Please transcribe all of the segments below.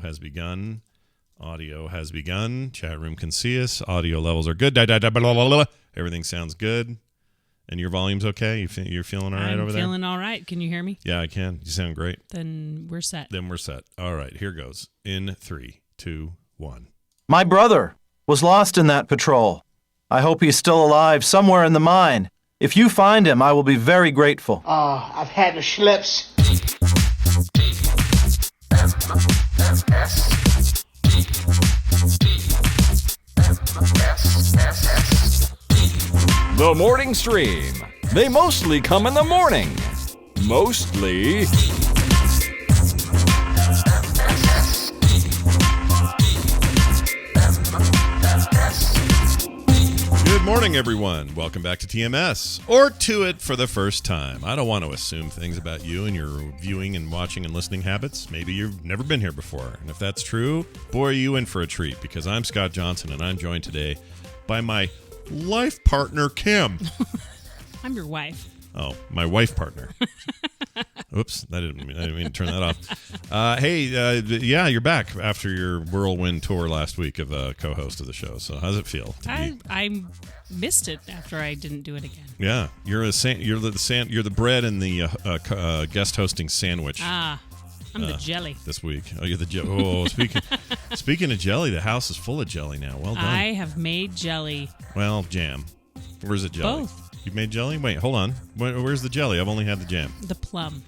has begun. Audio has begun. Chat room can see us. Audio levels are good. Everything sounds good. And your volume's okay? You're feeling all right over there? I'm feeling all right. Can you hear me? Yeah, I can. You sound great. Then we're set. All right, here goes. In 3, 2, 1. My brother was lost in that patrol. I hope he's still alive somewhere in the mine. If you find him, I will be very grateful. I've had the schlips. The morning stream. They mostly come in the morning. Mostly. Good morning, everyone. Welcome back to TMS, or to it for the first time. I don't want to assume things about you and your viewing and watching and listening habits. Maybe you've never been here before. And if that's true, boy, are you in for a treat, because I'm Scott Johnson, and I'm joined today by my life partner, Kim. I'm your wife. Oh, my wife partner. Oops, I didn't mean to turn that off. Hey, you're back after your whirlwind tour last week of co-host of the show. So how's it feel? I missed it after I didn't do it again. Yeah, you're the bread and the guest hosting sandwich. I'm the jelly this week. Oh, you're the jelly. Oh, speaking of jelly, the house is full of jelly now. Well done. I have made jelly. Well, jam. Where's the jelly? Both. You've made jelly? Wait, hold on. Where's the jelly? I've only had the jam. The plum.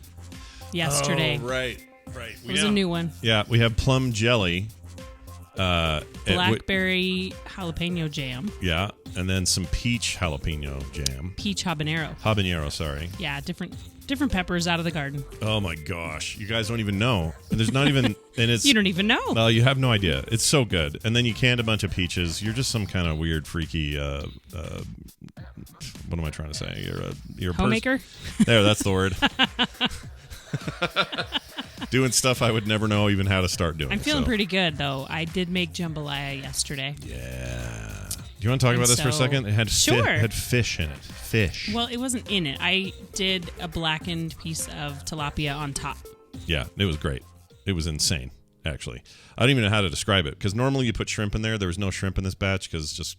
Yesterday. Oh, right. It was a new one. Yeah, we have plum jelly. Blackberry jalapeno jam. Yeah, and then some peach jalapeno jam. Peach habanero. Habanero, sorry. Yeah, different peppers out of the garden. Oh my gosh, you guys don't even know. And there's not even, and it's You don't even know. Well, you have no idea. It's so good. And then you canned a bunch of peaches. You're just some kind of weird, freaky. What am I trying to say? You're a homemaker. There, that's the word. Doing stuff I would never know even how to start doing. I'm feeling pretty good, though. I did make jambalaya yesterday. Yeah. Do you want to talk about this for a second? It had had fish in it. Fish. Well, it wasn't in it. I did a blackened piece of tilapia on top. Yeah, it was great. It was insane, actually. I don't even know how to describe it, because normally you put shrimp in there. There was no shrimp in this batch just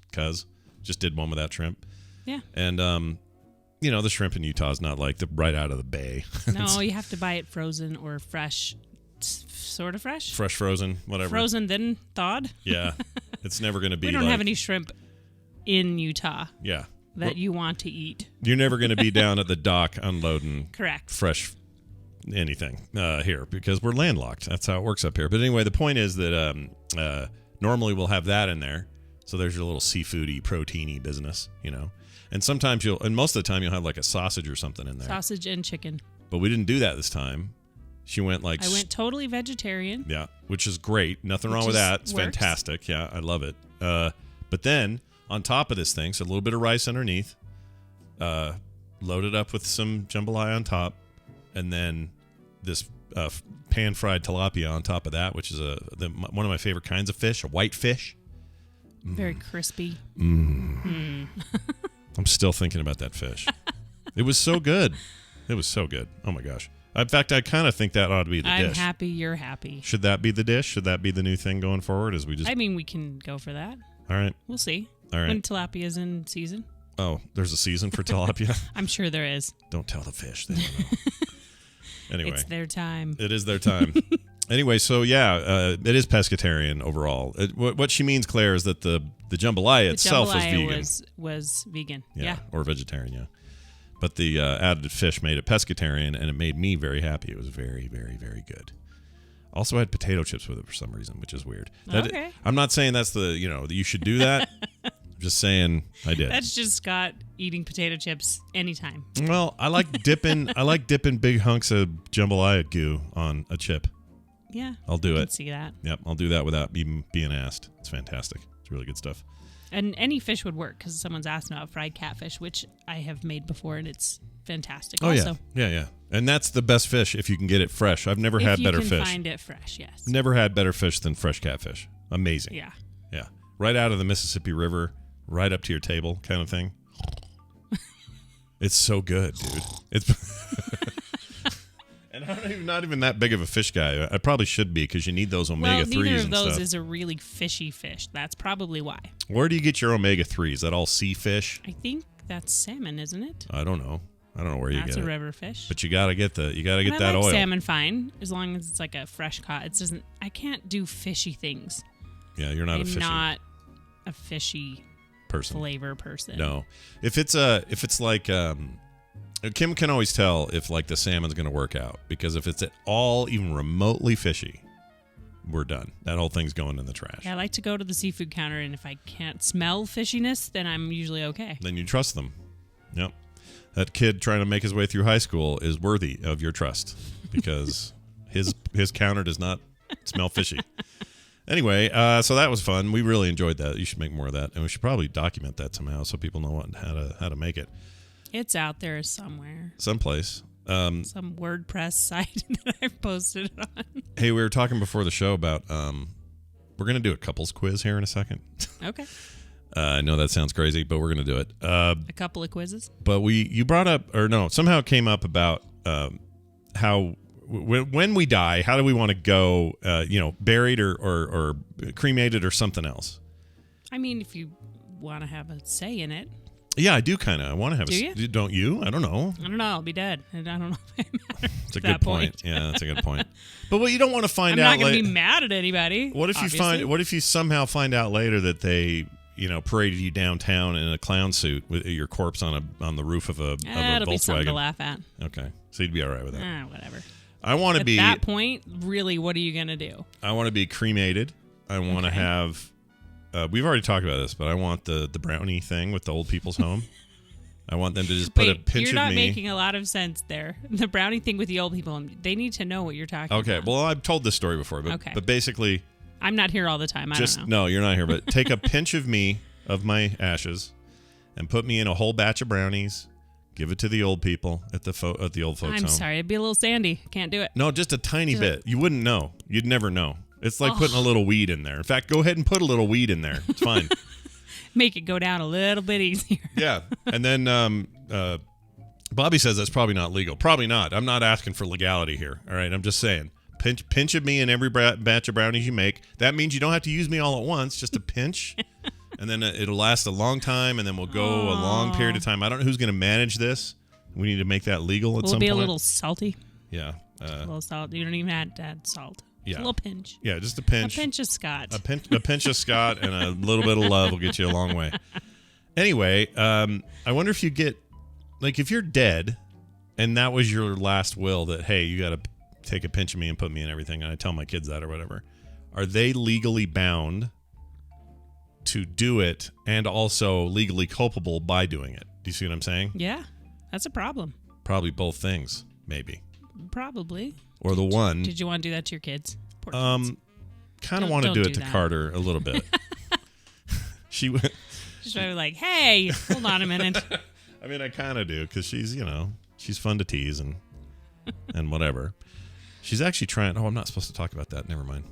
did one without shrimp. Yeah. And, the shrimp in Utah is not like right out of the bay. No, you have to buy it frozen or fresh. Sort of fresh? Fresh frozen, whatever. Frozen, then thawed? Yeah. It's never going to be We don't have any shrimp in Utah. Yeah. That you want to eat. You're never going to be down at the dock unloading correct fresh anything here, because we're landlocked. That's how it works up here. But anyway, the point is that normally we'll have that in there. So there's your little seafoody, proteiny business, And sometimes and most of the time you'll have like a sausage or something in there. Sausage and chicken. But we didn't do that this time. She went I went totally vegetarian. Yeah, which is great. Nothing wrong with that. It's fantastic. Yeah, I love it. But then on top of this thing, so a little bit of rice underneath, loaded up with some jambalaya on top, and then this pan-fried tilapia on top of that, which is one of my favorite kinds of fish, a white fish. Very crispy. I'm still thinking about that fish. It was so good. It was so good. Oh my gosh. In fact, I kind of think that ought to be the dish. I'm happy you're happy. Should that be the dish? Should that be the new thing going forward? We can go for that. All right. We'll see. All right. When tilapia's in season. Oh, there's a season for tilapia? I'm sure there is. Don't tell the fish. They don't know. Anyway. It's their time. It is their time. Anyway, so yeah, it is pescatarian overall. What she means, Claire, is that the jambalaya itself was vegan. Was vegan. Yeah. Or vegetarian, yeah. But the added fish made it pescatarian, and it made me very happy. It was very, very, very good. Also, I had potato chips with it for some reason, which is weird. Okay. I'm not saying that's that you should do that. I'm just saying I did. That's just Scott eating potato chips anytime. Well, I like dipping big hunks of jambalaya goo on a chip. Yeah. I'll do it. I can see that. Yep, I'll do that without even being asked. It's fantastic. It's really good stuff. And any fish would work, because someone's asked about fried catfish, which I have made before, and it's fantastic. Oh, also. Yeah. And that's the best fish if you can get it fresh. I've never had better fish. If you can find it fresh, yes. Never had better fish than fresh catfish. Amazing. Yeah. Yeah. Right out of the Mississippi River, right up to your table kind of thing. It's so good, dude. It's and Not even that big of a fish guy. I probably should be because you need those omega-3s neither of and those stuff. is a really fishy fish. That's probably why. Where do you get your omega-3s? Is that all sea fish? I think that's salmon, isn't it? I don't know. I don't know where you That's get a it. river fish. But you gotta get that I like oil. salmon fine, as long as it's like a fresh caught. It doesn't. I can't do fishy things. Yeah, you're not I'm a fishy not a fishy person. flavor person. No. If it's like Kim can always tell if like the salmon's gonna work out, because if it's at all even remotely fishy, we're done. That whole thing's going in the trash. Yeah, I like to go to the seafood counter, and if I can't smell fishiness, then I'm usually okay. Then you trust them. Yep. That kid trying to make his way through high school is worthy of your trust because his counter does not smell fishy. Anyway, so that was fun. We really enjoyed that. You should make more of that, and we should probably document that somehow so people know how to make it. It's out there somewhere. Someplace. Some WordPress site that I've posted it on. Hey, we were talking before the show about we're gonna do a couples quiz here in a second. Okay. I know that sounds crazy, but we're gonna do it. A couple of quizzes. But you brought up, or no, somehow it came up about how when we die, how do we want to go? Buried or cremated or something else. I mean, if you want to have a say in it. Yeah, I do kind of. I want to have. Do you? Don't you? I don't know. I don't know. I'll be dead. I don't know if it matters. It's a good point. Yeah, that's a good point. But what you don't want to find I'm out. not going to be mad at anybody. What if obviously. What if you somehow find out later that they paraded you downtown in a clown suit with your corpse on the roof of a It'll be something to Volkswagen? laugh at. Okay, so you'd be all right with that. Whatever. I want to be at that point. Really, what are you going to do? I want to be cremated. I want to have. We've already talked about this, but I want the brownie thing with the old people's home. I want them to just put a pinch of me. You're not making a lot of sense there. The brownie thing with the old people, they need to know what you're talking about. Okay, well, I've told this story before, but basically... I'm not here all the time. I don't know. No, you're not here, but take a pinch of me, of my ashes, and put me in a whole batch of brownies, give it to the old people at the old folks' home. I'm sorry, it'd be a little sandy. Can't do it. No, just a tiny bit. You wouldn't know. You'd never know. It's like putting a little weed in there. In fact, go ahead and put a little weed in there. It's fine. Make it go down a little bit easier. Yeah. And then Bobby says that's probably not legal. Probably not. I'm not asking for legality here. All right. I'm just saying. Pinch of me in every batch of brownies you make. That means you don't have to use me all at once. Just a pinch. And then it'll last a long time. And then we'll go a long period of time. I don't know who's going to manage this. We need to make that legal at some point. Will it be a little salty? Yeah. A little salt. You don't even have to add salt. Yeah. A little pinch. Yeah, just a pinch. A pinch of Scott. A pinch of Scott and a little bit of love will get you a long way. Anyway, I wonder if you get, like, if you're dead and that was your last will that, hey, you got to take a pinch of me and put me in everything, and I tell my kids that or whatever, are they legally bound to do it and also legally culpable by doing it? Do you see what I'm saying? Yeah, that's a problem. Probably both things, maybe. Probably. Or the one. Did you want to do that to your kids? Kind of want to do it to Carter a little bit. She went. She's probably like, hey, hold on a minute. I mean, I kind of do because she's fun to tease and whatever. She's actually trying. Oh, I'm not supposed to talk about that. Never mind.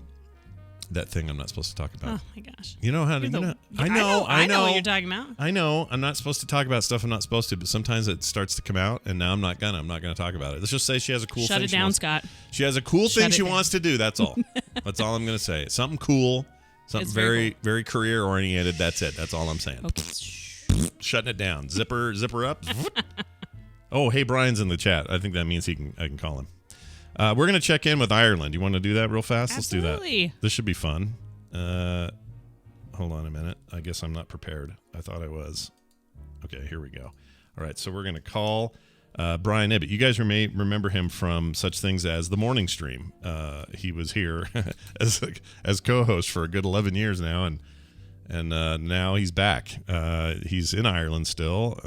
That thing I'm not supposed to talk about. Oh my gosh. You know how to. I know what you're talking about. I know. I'm not supposed to talk about stuff I'm not supposed to, but sometimes it starts to come out, and now I'm not gonna talk about it. Let's just say she has a cool thing. Shut it down, Scott. She has a cool thing she down. wants to do. That's all. That's all I'm gonna say. Something cool. Something very, cool. very career oriented. That's it. That's all I'm saying. Okay. Shutting it down. Zipper up. Oh, hey, Brian's in the chat. I think that means I can call him. We're gonna check in with Ireland. You want to do that real fast? Absolutely. Let's do that. This should be fun. Hold on a minute. I guess I'm not prepared. I thought I was. Okay, here we go. All right, so we're going to call Brian Ibbett. You guys remember him from such things as the morning stream. He was here as co-host for a good 11 years now, and now he's back. He's in Ireland still.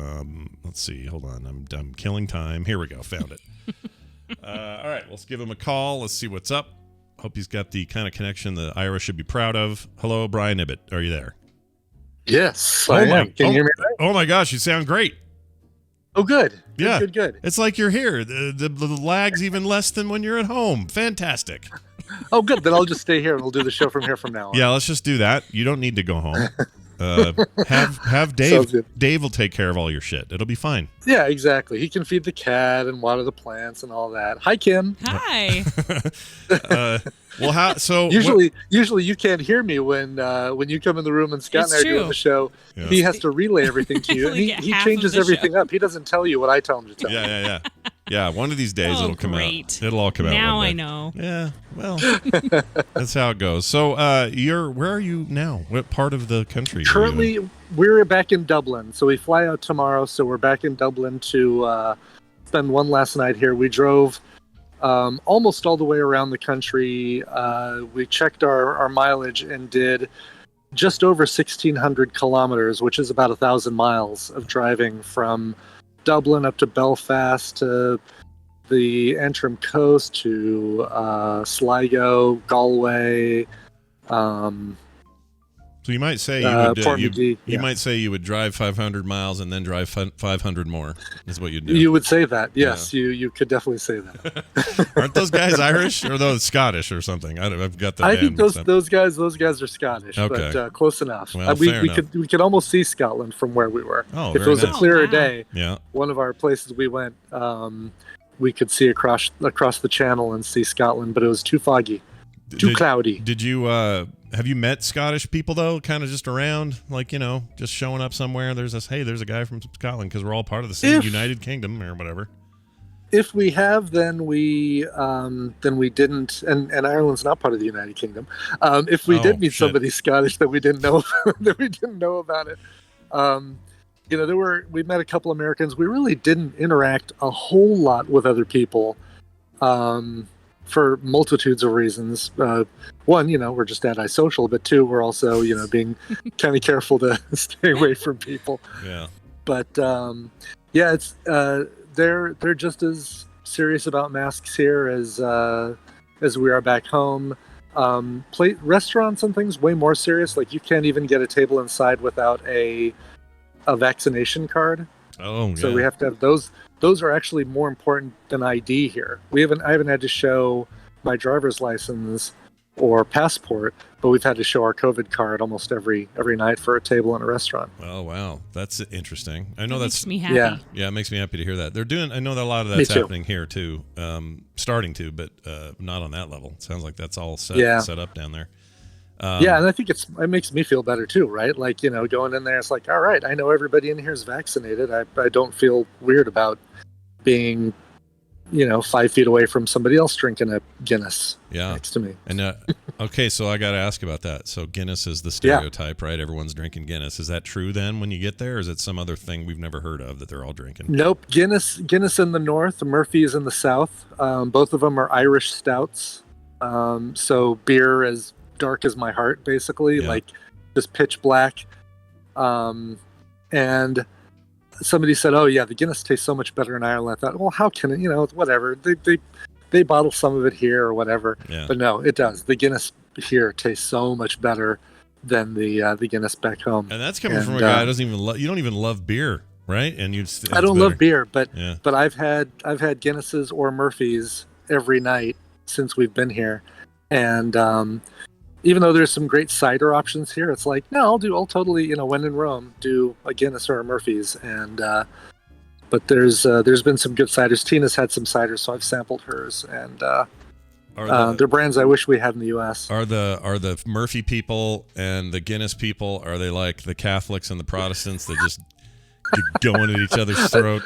Let's see. Hold on. I'm killing time. Here we go. Found it. All right, let's give him a call. Let's see what's up. Hope he's got the kind of connection the Irish should be proud of. Hello, Brian Ibbett. Are you there? Yes, I am. Can you hear me? Oh my gosh, you sound great. Oh, good. Yeah, Good. It's like you're here. The lag's even less than when you're at home. Fantastic. Oh, good. Then I'll just stay here and we'll do the show from here from now on. Yeah, let's just do that. You don't need to go home. Have Sounds Dave. good. Dave will take care of all your shit. It'll be fine. Yeah, exactly. He can feed the cat and water the plants and all that. Hi, Kim. Hi. Well, how? So Usually you can't hear me when you come in the room and Scott It's and I are true. doing the show. Yeah. He has to relay everything to you, and Like he half of changes the everything show. up. He doesn't tell you what I tell him to tell. Yeah. Yeah, one of these days Oh, it'll come great. out. It'll all come out. Now one day. I know. Yeah, well, that's how it goes. So, where are you now? What part of the country? are you in? Currently, we're back in Dublin, so we fly out tomorrow. So we're back in Dublin to spend one last night here. We drove almost all the way around the country. We checked our mileage and did just over 1,600 kilometers, which is about 1,000 miles of driving from Dublin up to Belfast to the Antrim coast to Sligo, Galway. So you might say you would Portmagee, you yeah. might say you would drive 500 miles and then drive 500 more. Is what you'd do. You would say that, yes. You could definitely say that. Aren't those guys Irish or those Scottish or something? I've got the. I band think mixed up. those guys are Scottish, Okay. but close enough. Well, we fair enough. could almost see Scotland from where we were. Oh, if it very was nice. a clearer Oh, wow. day, Yeah. one of our places we went, we could see across the channel and see Scotland, but it was too foggy, too cloudy. Did you have you met Scottish people though? Kind of just around, like just showing up somewhere. There's a guy from Scotland because we're all part of the same United Kingdom or whatever. If we have, then we didn't, and Ireland's not part of the United Kingdom. If we did meet shit. somebody Scottish that we didn't know that we didn't know about it, we met a couple Americans. We really didn't interact a whole lot with other people, for multitudes of reasons. One, we're just antisocial, but two, we're also being kind of careful to stay away from people. Yeah. But it's they're just as serious about masks here as we are back home. Restaurants and things way more serious. Like you can't even get a table inside without a vaccination card. Oh, yeah. So we have to have those. Those are actually more important than ID here. I haven't had to show my driver's license or passport, but we've had to show our COVID card almost every night for a table in a restaurant. Oh, wow, that's interesting. I know That that's makes me happy. Yeah. it makes me happy to hear that. They're doing. I know that a lot of that's Me too. happening here too. Starting to, but not on that level. It sounds like that's all set up down there. And I think it makes me feel better too, right? Like, going in there, it's like, all right, I know everybody in here is vaccinated. I don't feel weird about being, 5 feet away from somebody else drinking a Guinness next to me. And okay, so I got to ask about that. So Guinness is the stereotype, right? Everyone's drinking Guinness. Is that true then when you get there? Or is it some other thing we've never heard of that they're all drinking? Nope. Guinness in the north, Murphy's in the south. Both of them are Irish stouts. So beer as dark as my heart, basically, like just pitch black. And somebody said, "Oh yeah, the Guinness tastes so much better in Ireland." I thought, well, how can it? Whatever. They bottle some of it here or whatever. Yeah. But no, it does. The Guinness here tastes so much better than the Guinness back home. And that's coming from a guy who doesn't even you don't even love beer, right? And I don't love beer, but I've had Guinnesses or Murphy's every night since we've been here, and even though there's some great cider options here, it's like, no, I'll totally, when in Rome, do a Guinness or a Murphy's. And but there's been some good ciders. Tina's had some ciders, so I've sampled hers, and they're brands I wish we had in the U.S. Are the Murphy people and the Guinness people, are they like the Catholics and the Protestants that just going at each other's throat?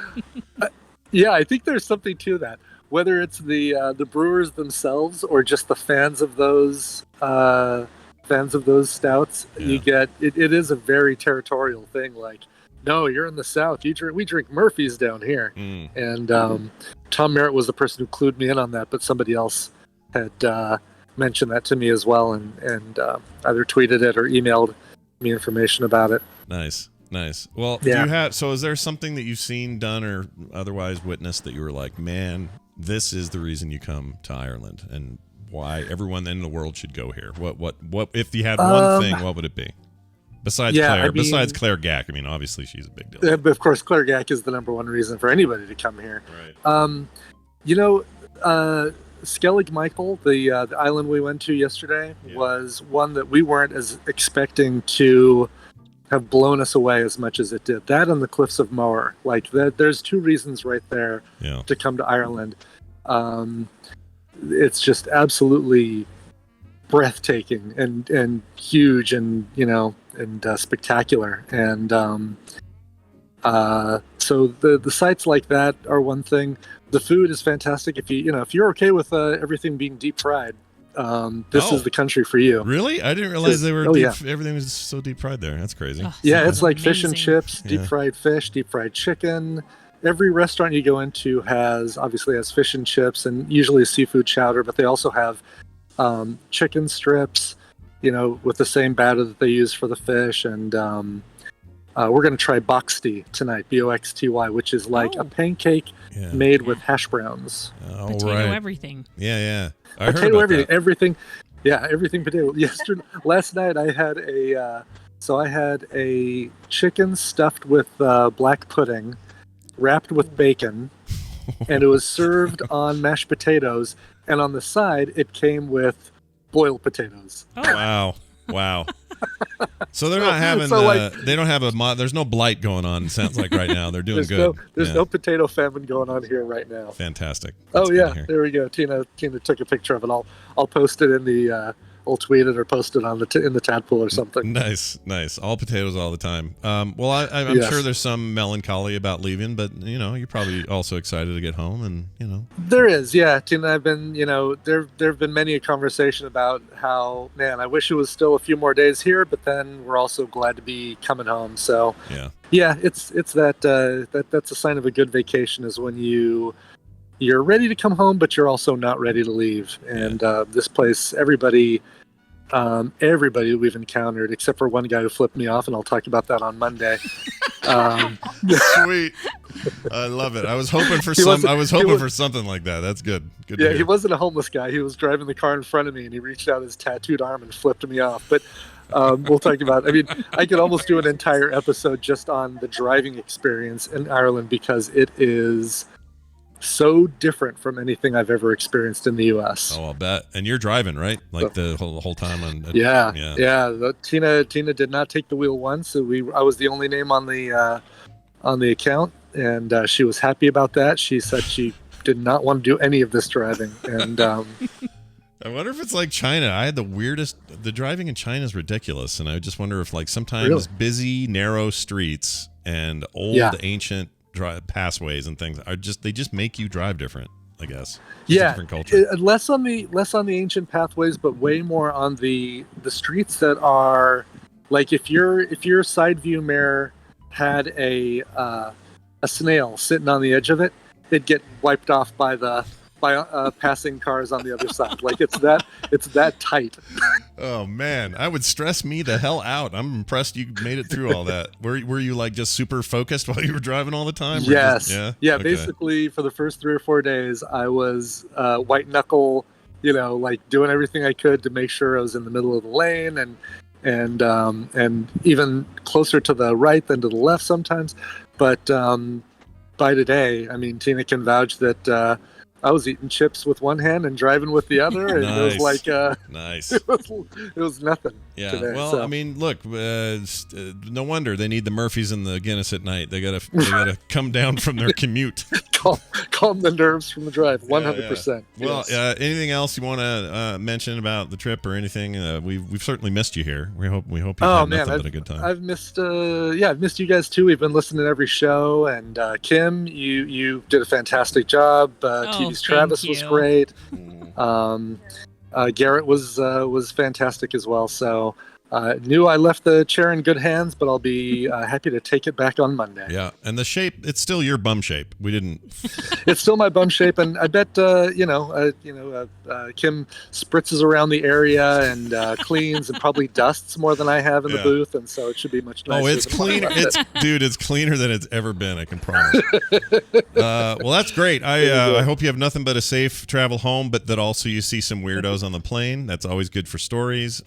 Yeah, I think there's something to that. Whether it's the brewers themselves or just the fans of those stouts, you get it is a very territorial thing. Like, no, you're in the South. We drink Murphy's down here. And Tom Merritt was the person who clued me in on that, but somebody else had mentioned that to me as well, and either tweeted it or emailed me information about it. Nice. Well, do you have? So, is there something that you've seen done or otherwise witnessed that you were like, man, this is the reason you come to Ireland, and why everyone in the world should go here? What if you had one thing, what would it be? Besides Claire, besides Claire Gack, I mean, obviously she's a big deal. But of course, Claire Gack is the number one reason for anybody to come here. Right. Skellig Michael, the island we went to yesterday, was one that we weren't as expecting to have blown us away as much as it did. That and the Cliffs of Moher. Like, there's two reasons right there to come to Ireland. It's just absolutely breathtaking and huge and spectacular. And so the sites like that are one thing. The food is fantastic. If you're okay with everything being deep fried, this is the country for you. Really? I didn't realize they were everything was so deep fried there. That's crazy. Oh, Yeah, it's like amazing. fish and chips, deep fried fish, deep fried chicken. Every restaurant you go into has fish and chips and usually a seafood chowder, but they also have chicken strips, with the same batter that they use for the fish. And we're going to try boxty tonight, Boxty, which is like a pancake made with hash browns. Potato everything. Yeah. I Potato heard about everything. that. Everything. Yeah, everything potato. Last night I had a chicken stuffed with black pudding, wrapped with bacon, and it was served on mashed potatoes. And on the side, it came with boiled potatoes. Oh. Wow. So they're not having. They don't have there's no blight going on. It sounds like right now they're doing good. There's no potato famine going on here right now. Fantastic. That's There we go. Tina took a picture of it. I'll post it in the. I'll tweet it or post it on in the Tadpool or something. Nice. All potatoes all the time. Well, I'm sure there's some melancholy about leaving, but you're probably also excited to get home, and There is, yeah. Tina and I've been, there've been many a conversation about how, man, I wish it was still a few more days here, but then we're also glad to be coming home. So yeah, it's that that's a sign of a good vacation is when you're ready to come home, but you're also not ready to leave. And this place, everybody we've encountered, except for one guy who flipped me off, and I'll talk about that on Monday. Sweet, I love it. I was hoping for for something like that. That's good. Good. Yeah, he wasn't a homeless guy. He was driving the car in front of me, and he reached out his tattooed arm and flipped me off. But we'll talk about. I mean, I could almost do an entire episode just on the driving experience in Ireland because it is so different from anything I've ever experienced in the U.S. Oh, I'll bet. And you're driving, right? Like the whole time on. Yeah. Tina did not take the wheel once, so I was the only name on the account, and she was happy about that. She said she did not want to do any of this driving, and. I wonder if it's like China. I had the driving in China is ridiculous, and I just wonder if sometimes busy, narrow streets and old ancient pathways and things they just make you drive different, I guess. It's a different culture. Less on the ancient pathways, but way more on the streets that are like if your side view mirror had a snail sitting on the edge of it, it'd get wiped off by passing cars on the other side. Like it's that tight. Oh man, I would stress me the hell out. I'm impressed you made it through all that. Were you like just super focused while you were driving all the time? Yes. Okay. Basically, for the first 3 or 4 days, I was white knuckle, like doing everything I could to make sure I was in the middle of the lane and even closer to the right than to the left sometimes. But by today, I mean, Tina can vouch that. I was eating chips with one hand and driving with the other, and it was like nice. It was nothing. Yeah. Today, well, I mean, look, no wonder they need the Murphys and the Guinness at night. They gotta come down from their commute. calm the nerves from the drive. 100%. Well, anything else you want to mention about the trip or anything? We've certainly missed you here. We hope you had nothing but a good time. I've missed you guys too. We've been listening to every show, and Kim, you did a fantastic job. TV's Travis was great. Garrett was fantastic as well. So knew I left the chair in good hands, but I'll be happy to take it back on Monday. Yeah, and the shape, it's still your bum shape. We didn't. It's still my bum shape, and I bet Kim spritzes around the area and cleans and probably dusts more than I have in the booth, and so it should be much nicer. Oh, it's cleaner. It's cleaner than it's ever been. I can promise. Well, that's great. I hope you have nothing but a safe travel home, but that also you see some weirdos on the plane. That's always good for stories.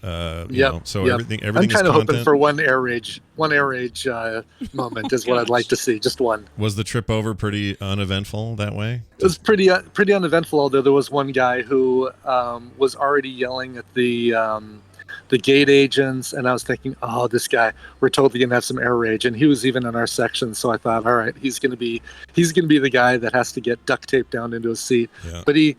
Everything I'm kind of hoping for one air rage moment is what I'd like to see. Just one. Was the trip over pretty uneventful that way? It was pretty uneventful, although there was one guy who was already yelling at the the gate agents, and I was thinking, oh, this guy, we're totally gonna have some air rage. And he was even in our section, so I thought, all right, he's gonna be the guy that has to get duct taped down into a seat. Yeah. But he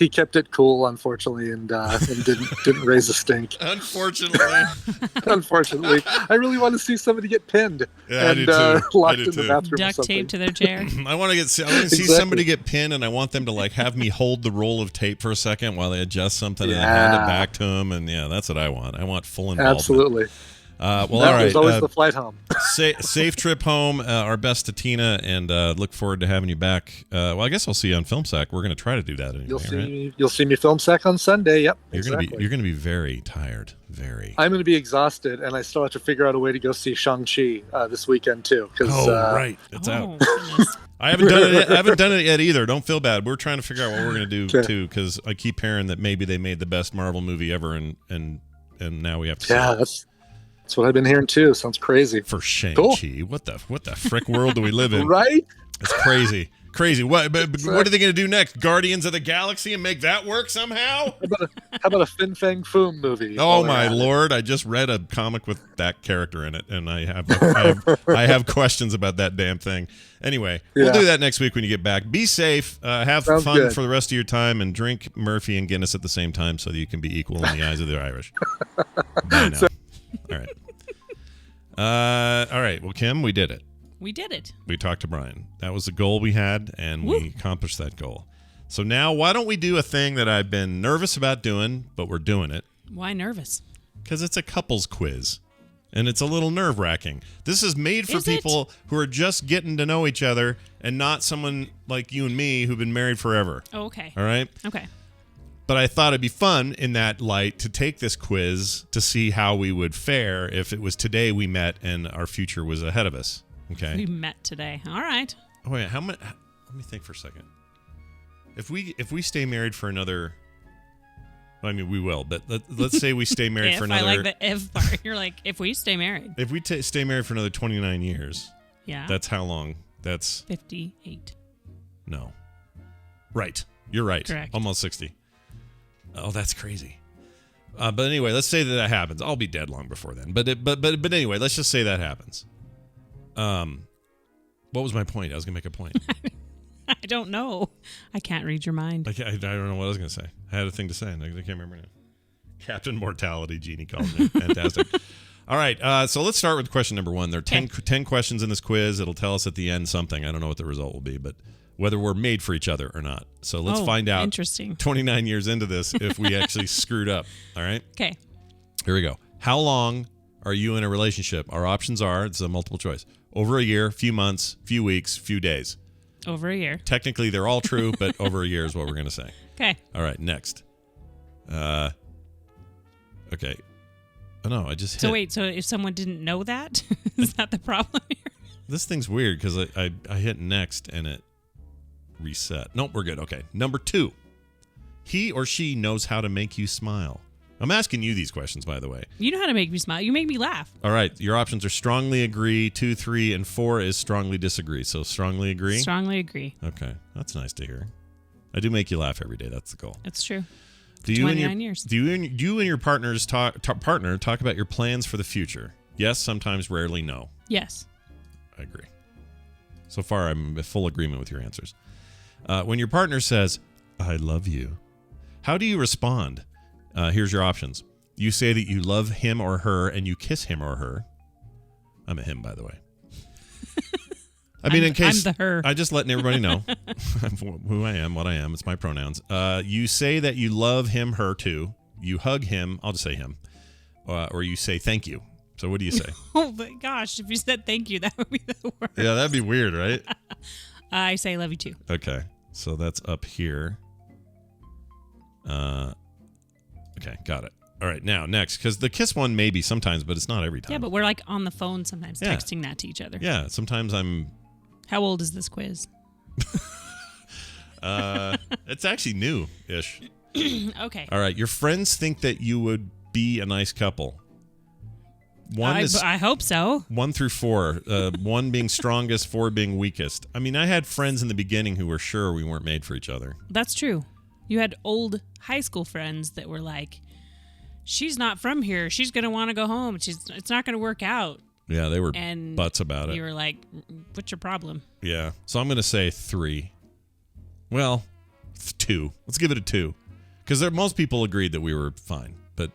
kept it cool, unfortunately, and didn't raise a stink. Unfortunately, I really want to see somebody get pinned and locked in the bathroom. Duct taped to their chair. I want to see somebody get pinned, and I want them to like have me hold the roll of tape for a second while they adjust something and hand it back to them. And that's what I want. I want full involvement. Absolutely. All that right. was always the flight home. Safe trip home. Our best to Tina, and look forward to having you back. Well, I guess I'll see you on FilmSack. We're going to try to do that anyway. You'll see me FilmSack on Sunday. Yep. You're going to be very tired. Very. I'm going to be exhausted, and I still have to figure out a way to go see Shang-Chi this weekend too. Right, it's out. I haven't done it yet either. Don't feel bad. We're trying to figure out what we're going to do too, because I keep hearing that maybe they made the best Marvel movie ever, and now we have to. Yeah, that's what I've been hearing too. Sounds crazy. For Shang-Chi, what the frick world do we live in? Right? It's crazy. What? But what are they going to do next? Guardians of the Galaxy and make that work somehow? How about a Fin Fang Foom movie? Oh my lord! I just read a comic with that character in it, and I have questions about that damn thing. Anyway, we'll do that next week when you get back. Be safe. Have Sounds fun good. for the rest of your time, and drink Murphy and Guinness at the same time so that you can be equal in the eyes of the Irish. Bye now. All right. All right. Well, Kim, we did it. We did it. We talked to Brian. That was the goal we had, and we accomplished that goal. So now, why don't we do a thing that I've been nervous about doing, but we're doing it? Why nervous? Because it's a couples quiz, and it's a little nerve-wracking. This is made for Is people who are just getting to know each other, and not someone like you and me who've been married forever. Oh, okay. All right? Okay. But I thought it'd be fun in that light to take this quiz to see how we would fare if it was today we met and our future was ahead of us. Okay. We met today. All right. Oh, wait, how much? Let me think for a second. If we stay married for another, I mean, we will. But let's say we stay married for another. I like the if part. You're like, if we stay married. If we stay married for another 29 years. Yeah. That's how long? That's 58. No. Right. You're right. Correct. Almost 60. Oh, that's crazy. But anyway, let's say that happens. I'll be dead long before then. But anyway, let's just say that happens. What was my point? I was gonna make a point. I don't know. I can't read your mind. I don't know what I was gonna say. I had a thing to say, and I can't remember now. Captain Mortality, Jeannie called me. Fantastic. All right, so let's start with question number 1. There are 10 questions in this quiz. It'll tell us at the end something. I don't know what the result will be, but whether we're made for each other or not. So let's find out. Interesting. 29 years into this, if we actually screwed up. All right. Okay. Here we go. How long are you in a relationship? Our options are, it's a multiple choice. Over a year, few months, few weeks, few days. Over a year. Technically, they're all true, but over a year is what we're going to say. Okay. All right, next. Okay. Oh, no, I just hit. So wait, so if someone didn't know that, is that the problem here? This thing's weird because I hit next and it reset. Nope, we're good. Okay. Number 2. He or she knows how to make you smile. I'm asking you these questions, by the way. You know how to make me smile. You make me laugh. All right. Your options are strongly agree, 2, 3, and 4 is strongly disagree. So strongly agree? Strongly agree. Okay. That's nice to hear. I do make you laugh every day. That's the goal. That's true. Do you 29 years. Do you and your partner talk about your plans for the future? Yes, sometimes, rarely, no. Yes. I agree. So far, I'm in full agreement with your answers. When your partner says, I love you, how do you respond? Here's your options. You say that you love him or her and you kiss him or her. I'm a him, by the way. I mean, in case I'm the her. I just letting everybody know who I am, what I am. It's my pronouns. You say that you love him, her too. You hug him. I'll just say him. Or you say thank you. So what do you say? Oh my gosh! If you said thank you, that would be the worst. Yeah, that'd be weird, right? I say love you too. Okay, so that's up here. Okay, got it. All right, now next, because the kiss one maybe sometimes, but it's not every time. Yeah, but we're like on the phone sometimes, Yeah. texting that to each other. Yeah, sometimes I'm. How old is this quiz? It's actually new-ish. Okay. All right, your friends think that you would be a nice couple. I hope so. 1 through 4. 1 being strongest, 4 being weakest. I mean, I had friends in the beginning who were sure we weren't made for each other. That's true. You had old high school friends that were like, she's not from here. She's going to want to go home. It's not going to work out. Yeah, they were And butts about it. You were like, what's your problem? Yeah. So I'm going to say 3. Well, 2. Let's give it a 2. Because most people agreed that we were fine. But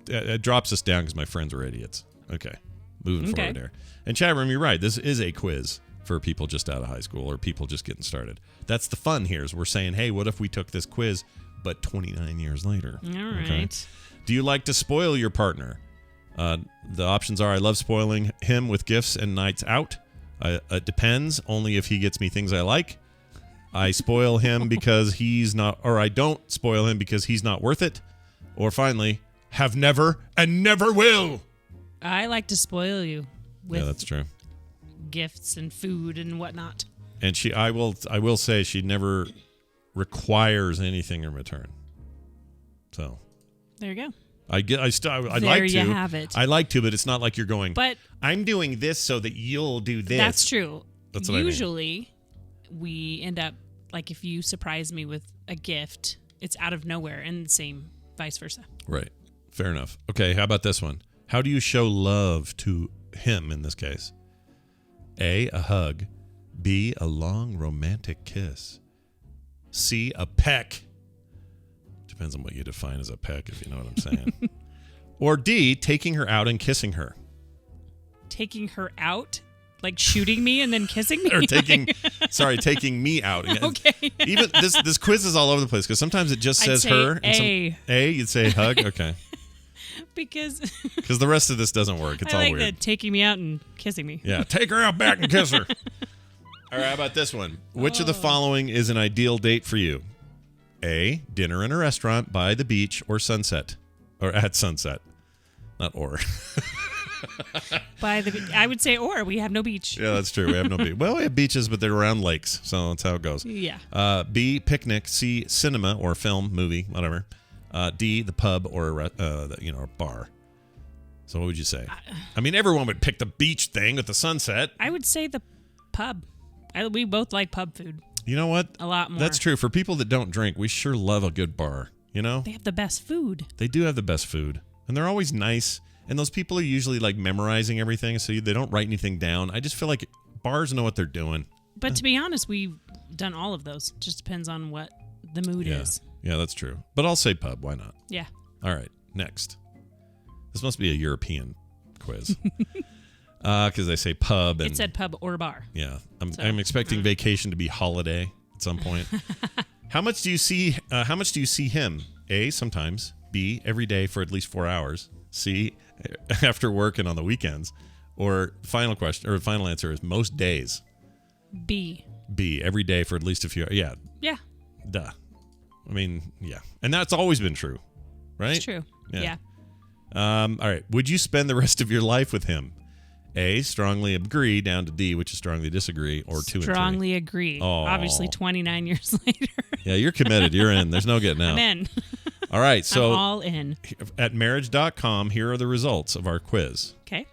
it drops us down because my friends were idiots. Okay. Moving forward there. And chat room, you're right. This is a quiz for people just out of high school or people just getting started. That's the fun here is we're saying, hey, what if we took this quiz, but 29 years later? All right. Do you like to spoil your partner? The options are I love spoiling him with gifts and nights out. It depends, only if he gets me things I like. I spoil him because he's not, or I don't spoil him because he's not worth it. Or finally, have never and never will. I like to spoil you with Yeah, that's true. gifts and food and whatnot. And I will say she never requires anything in return. So There you go. I'd There like to. you have it. I like to, but it's not like you're going. But I'm doing this so that you'll do this. that's true. That's what I mean. Usually, we end up like if you surprise me with a gift, it's out of nowhere, and the same vice versa. Right. Fair enough. Okay. How about this one? How do you show love to him in this case? A hug. B, a long romantic kiss. C, a peck. Depends on what you define as a peck, if you know what I'm saying. Or D, taking her out and kissing her. Taking her out, like shooting me and then kissing me. Or taking me out. Okay. Even this quiz is all over the place because sometimes it just I'd says say her. A. A, you'd say hug. Okay. Because the rest of this doesn't work. It's I all like weird. the taking me out and kissing me. Yeah, take her out back and kiss her. All right, how about this one? Which of the following is an ideal date for you? A, dinner in a restaurant by the beach or sunset. Or at sunset. Not or. I would say or. We have no beach. Yeah, that's true. We have no beach. Well, we have beaches, but they're around lakes, so that's how it goes. Yeah. B, picnic. C, cinema or film, movie, whatever. D, the pub or a bar. So what would you say? I mean, everyone would pick the beach thing with the sunset. I would say the pub. We both like pub food. You know what? A lot more. That's true. For people that don't drink, we sure love a good bar, you know? They have the best food. They do have the best food. And they're always nice. And those people are usually like memorizing everything, so they don't write anything down. I just feel like bars know what they're doing. But to be honest, we've done all of those. Just depends on what the mood is. Yeah, that's true. But I'll say pub. Why not? Yeah. All right. Next. This must be a European quiz. Because they say pub. And, it said pub or bar. Yeah. I'm expecting vacation to be holiday at some point. How much do you see him? A, sometimes. B, every day for at least 4 hours. C, after work and on the weekends. Or final answer is most days. B, every day for at least a few. Yeah. Yeah. Duh. I mean, yeah. And that's always been true, right? It's true. Yeah. All right. Would you spend the rest of your life with him? A, strongly agree, down to D, which is strongly disagree, or 2 and 3. Strongly agree. Oh. Obviously, 29 years later. Yeah, you're committed. You're in. There's no getting out. I'm in. All right. So I'm all in. At marriage.com, here are the results of our quiz. Okay.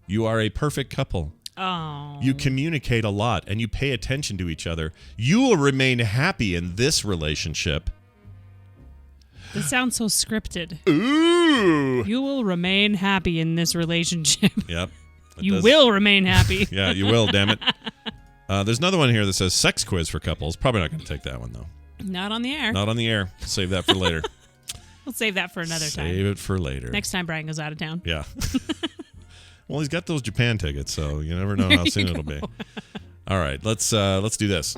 You are a perfect couple. Oh. You communicate a lot and you pay attention to each other. You will remain happy in this relationship. This sounds so scripted. Ooh. You will remain happy in this relationship. Yep. You will remain happy. Yeah, you will, damn it. There's another one here that says sex quiz for couples. Probably not going to take that one, though. Not on the air. Not on the air. Save that for later. We'll save that for another time. Save it for later. Next time Brian goes out of town. Yeah. Well, he's got those Japan tickets, so you never know how soon it'll be. All right, let's do this.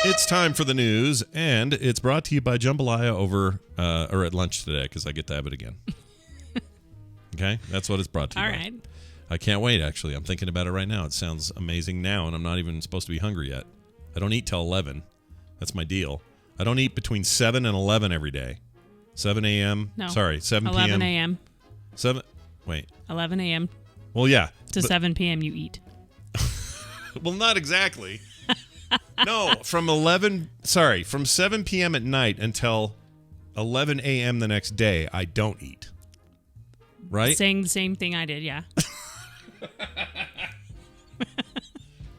It's time for the news, and it's brought to you by Jambalaya or at lunch today, because I get to have it again. Okay? That's what it's brought to you All by. right. I can't wait, actually. I'm thinking about it right now. It sounds amazing now, and I'm not even supposed to be hungry yet. I don't eat till 11. That's my deal. I don't eat between 7 and 11 every day. 7 a.m. No. Sorry, 7 p.m. 11 a.m. 11 a.m. Well, yeah. to 7 p.m. you eat. Well, not exactly. No, from 7 p.m. at night until 11 a.m. the next day, I don't eat. Right? Saying the same thing I did, yeah.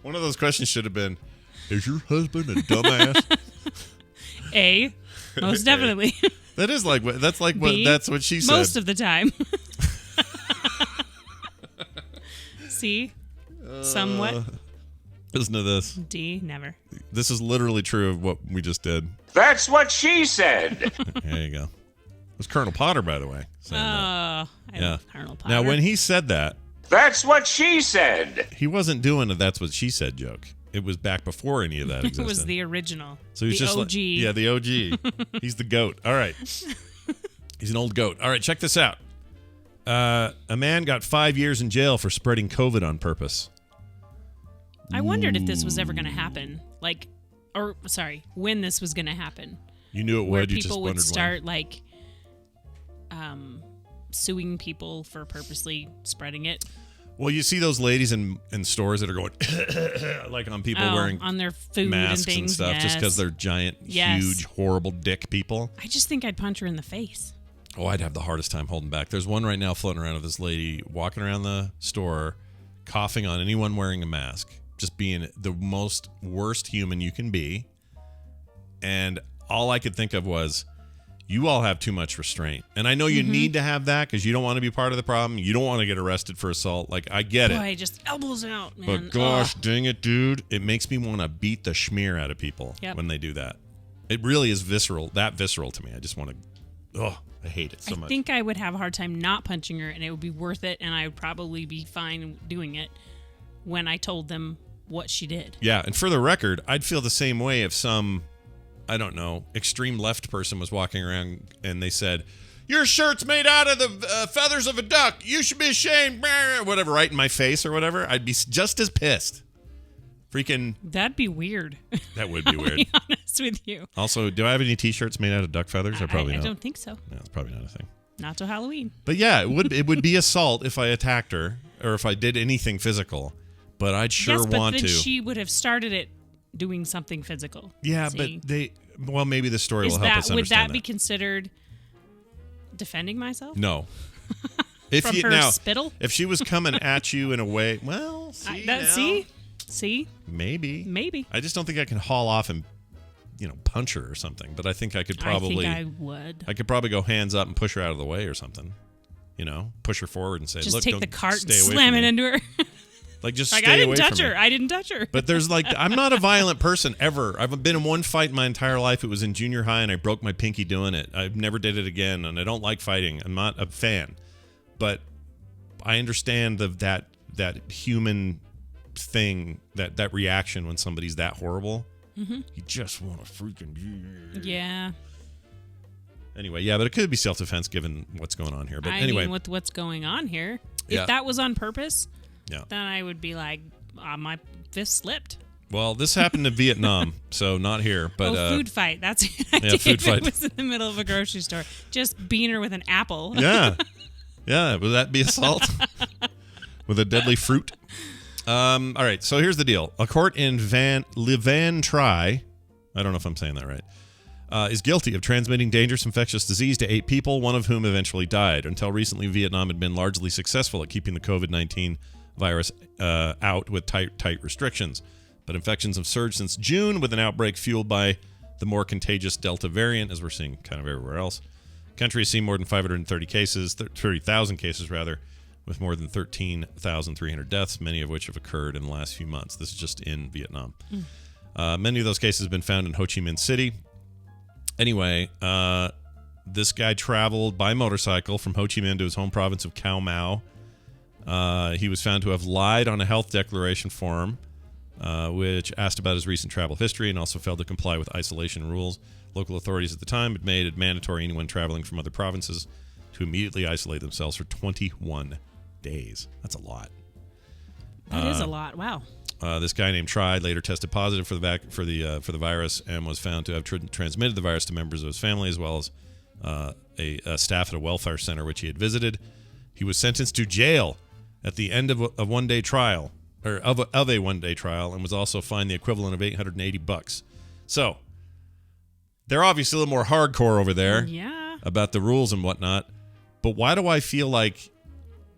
One of those questions should have been, is your husband a dumbass? A, most definitely. That is like what that's B, that's what she said. Most of the time. C, somewhat. Listen to this. D, never. This is literally true of what we just did. That's what she said. There you go. It was Colonel Potter, by the way. saying that. I love Colonel Potter. Now, when he said that, That's what she said. he wasn't doing a "that's what she said" joke. It was back before any of that existed. It was the original. So he's the just OG. the OG. He's the goat. All right. He's an old goat. All right, check this out. A man got 5 years in jail for spreading COVID on purpose. I wondered if this was ever going to happen. When this was going to happen. You knew it Where would. You just people wondered would start suing people for purposely spreading it. Well, you see those ladies in stores that are going like on people wearing on their food masks and things, stuff just because they're giant, huge, horrible dick people. I just think I'd punch her in the face. Oh, I'd have the hardest time holding back. There's one right now floating around of this lady walking around the store, coughing on anyone wearing a mask, just being the most worst human you can be. And all I could think of was, you all have too much restraint. And I know you need to have that because you don't want to be part of the problem. You don't want to get arrested for assault. Like, I get it. Boy, just elbows out, man. But gosh, dang it, dude. It makes me want to beat the schmear out of people when they do that. It really is visceral to me. I just want to, I hate it so much. I think I would have a hard time not punching her, and it would be worth it, and I would probably be fine doing it when I told them what she did. Yeah, and for the record, I'd feel the same way if some, I don't know, extreme left person was walking around and they said, "Your shirt's made out of the feathers of a duck. You should be ashamed," whatever, right in my face or whatever. I'd be just as pissed. Freaking. That'd be weird. That would be weird. I'll be honest with you. Also, do I have any T-shirts made out of duck feathers? Or probably not. I don't think so. No, it's probably not a thing. Not till Halloween. But yeah, it would be assault if I attacked her or if I did anything physical. But I'd sure want to. Yes, but then she would have started it doing something physical. Yeah, See? but maybe the story will help us understand Would that be considered defending myself? No. From her spittle? If she was coming at you in a way, well, See? Maybe. I just don't think I can haul off and, punch her or something. But I think I could probably. I think I would. I could probably go hands up and push her out of the way or something. Push her forward and say, just "Look, take don't the cart and stay away slam from it me." into her. Like, just like, stay I away didn't from touch me. her. I didn't touch her. But there's I'm not a violent person ever. I've been in one fight in my entire life. It was in junior high, and I broke my pinky doing it. I never did it again, and I don't like fighting. I'm not a fan. But I understand that human thing, that reaction when somebody's that horrible. Mm-hmm. You just want to freaking. Yeah. Anyway, but it could be self-defense given what's going on here. But anyway, with what's going on here, Yeah. if that was on purpose, yeah, then I would be like, my fist slipped. Well, this happened in Vietnam, so not here. But food fight. That's what I did. Food fight. It was in the middle of a grocery store. Just beating her with an apple. Yeah. Would that be assault with a deadly fruit? All right. So here's the deal: a court in Van Try, I don't know if I'm saying that right, is guilty of transmitting dangerous infectious disease to 8 people, one of whom eventually died. Until recently, Vietnam had been largely successful at keeping the COVID-19 virus out with tight restrictions. But infections have surged since June with an outbreak fueled by the more contagious Delta variant, as we're seeing kind of everywhere else. The country has seen more than 530 cases, 30,000 cases rather, with more than 13,300 deaths, many of which have occurred in the last few months. This is just in Vietnam. Many of those cases have been found in Ho Chi Minh City. Anyway, this guy traveled by motorcycle from Ho Chi Minh to his home province of Khao Mau. He was found to have lied on a health declaration form, which asked about his recent travel history and also failed to comply with isolation rules. Local authorities at the time had made it mandatory anyone traveling from other provinces to immediately isolate themselves for 21 days. That's a lot. That is a lot. Wow. This guy named Tri later tested positive for the virus and was found to have transmitted the virus to members of his family as well as a staff at a welfare center which he had visited. He was sentenced to jail at the end of a one-day trial, or of a one-day trial, and was also fined the equivalent of $880. So they're obviously a little more hardcore over there, about the rules and whatnot. But why do I feel like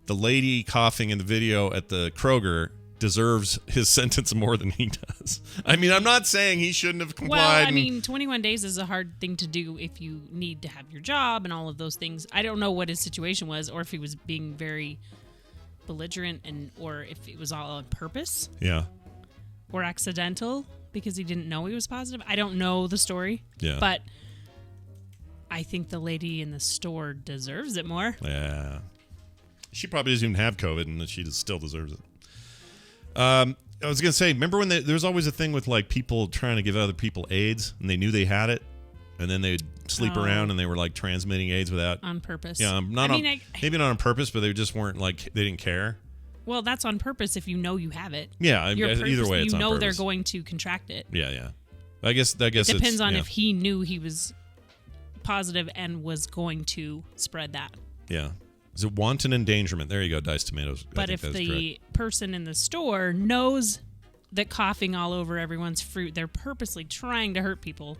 the lady coughing in the video at the Kroger deserves his sentence more than he does. I mean, I'm not saying he shouldn't have complied. Well, I mean, 21 days is a hard thing to do if you need to have your job and all of those things. I don't know what his situation was, or if he was being very belligerent, or if it was all on purpose. Yeah. Or accidental because he didn't know he was positive. I don't know the story. Yeah. But I think the lady in the store deserves it more. Yeah. She probably doesn't even have COVID, and she still deserves it. I was going to say, remember when there's always a thing with like people trying to give other people AIDS, and they knew they had it, and then they'd sleep around and they were like transmitting AIDS without... On purpose. Yeah, maybe not on purpose, but they just weren't like, they didn't care. Well, that's on purpose if you know you have it. Yeah, either way, it's on purpose. You know they're going to contract it. Yeah. I guess it depends on if he knew he was positive and was going to spread that. Yeah. Is it wanton endangerment? There you go, diced tomatoes. But if the person in the store knows that coughing all over everyone's fruit, they're purposely trying to hurt people.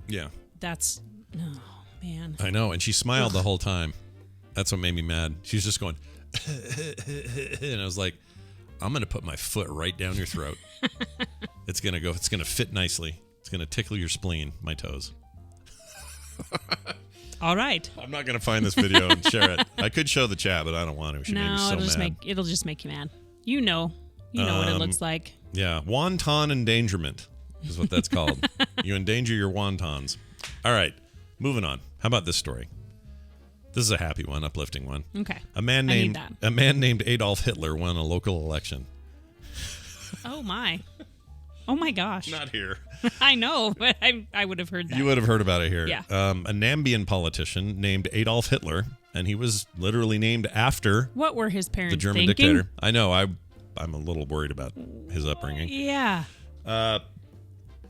Yeah. That's... Oh, man. I know, and she smiled the whole time. That's what made me mad. She was just going... and I was like, I'm going to put my foot right down your throat. It's going to fit nicely. It's going to tickle your spleen, my toes. All right. I'm not going to find this video and share it. I could show the chat, but I don't want to. She made me so mad. It'll just make you mad. You know what it looks like. Yeah, wonton endangerment is what that's called. You endanger your wontons. All right, moving on. How about this story? This is a happy one, uplifting one. Okay. A man named Adolf Hitler won a local election. Oh my. Oh my gosh. Not here. I know, but I would have heard that. You would have heard about it here. Yeah. A Nambian politician named Adolf Hitler, and he was literally named after what were his parents the German thinking? dictator. I know. I'm a little worried about his upbringing. Yeah.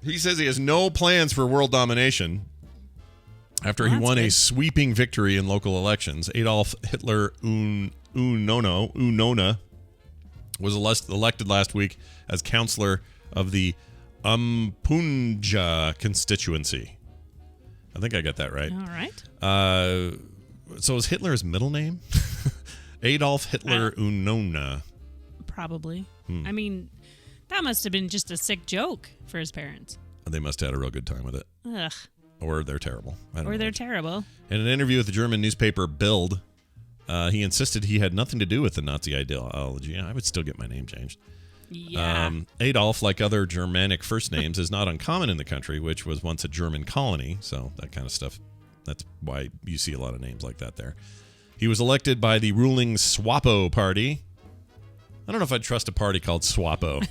He says he has no plans for world domination. After he won a sweeping victory in local elections, Adolf Hitler Unona was elected last week as councillor of the Punja constituency. I think I got that right. All right. So is Hitler his middle name? Adolf Hitler Unona. Probably. I mean, that must have been just a sick joke for his parents. They must have had a real good time with it. Ugh. Or they're terrible. They're terrible. In an interview with the German newspaper Bild, he insisted he had nothing to do with the Nazi ideology. I would still get my name changed. Yeah. Adolf, like other Germanic first names, is not uncommon in the country, which was once a German colony. So that kind of stuff, that's why you see a lot of names like that there. He was elected by the ruling SWAPO party. I don't know if I'd trust a party called SWAPO.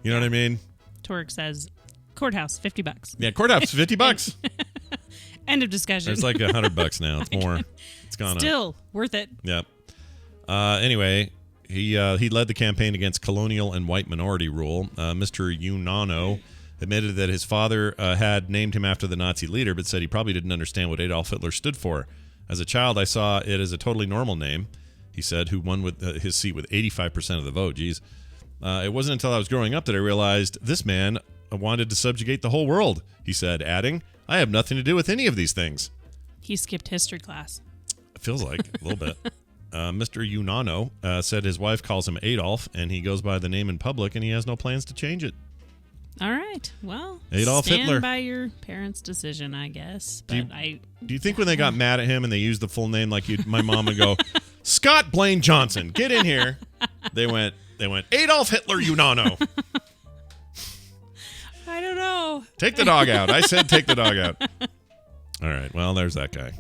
You know what I mean? Torek says, courthouse, $50. Yeah, courthouse, $50. End of discussion. It's like $100 now. It's more. It's gone up. Still worth it. Yep. Anyway, he led the campaign against colonial and white minority rule. Mr. Unano admitted that his father had named him after the Nazi leader, but said he probably didn't understand what Adolf Hitler stood for. As a child, I saw it as a totally normal name, he said, who won with his seat with 85% of the vote. Jeez. It wasn't until I was growing up that I realized this man wanted to subjugate the whole world, he said, adding, I have nothing to do with any of these things. He skipped history class. It feels like a little bit. Mr. Unano said his wife calls him Adolf, and he goes by the name in public, and he has no plans to change it. All right. Well, Adolf stand Hitler. by your parents' decision, I guess. But Do you think when they got mad at him and they used the full name, like my mom would go, Scott Blaine Johnson, get in here. They went Adolf Hitler Unano. I don't know. Take the dog out. I said take the dog out. All right. Well, there's that guy.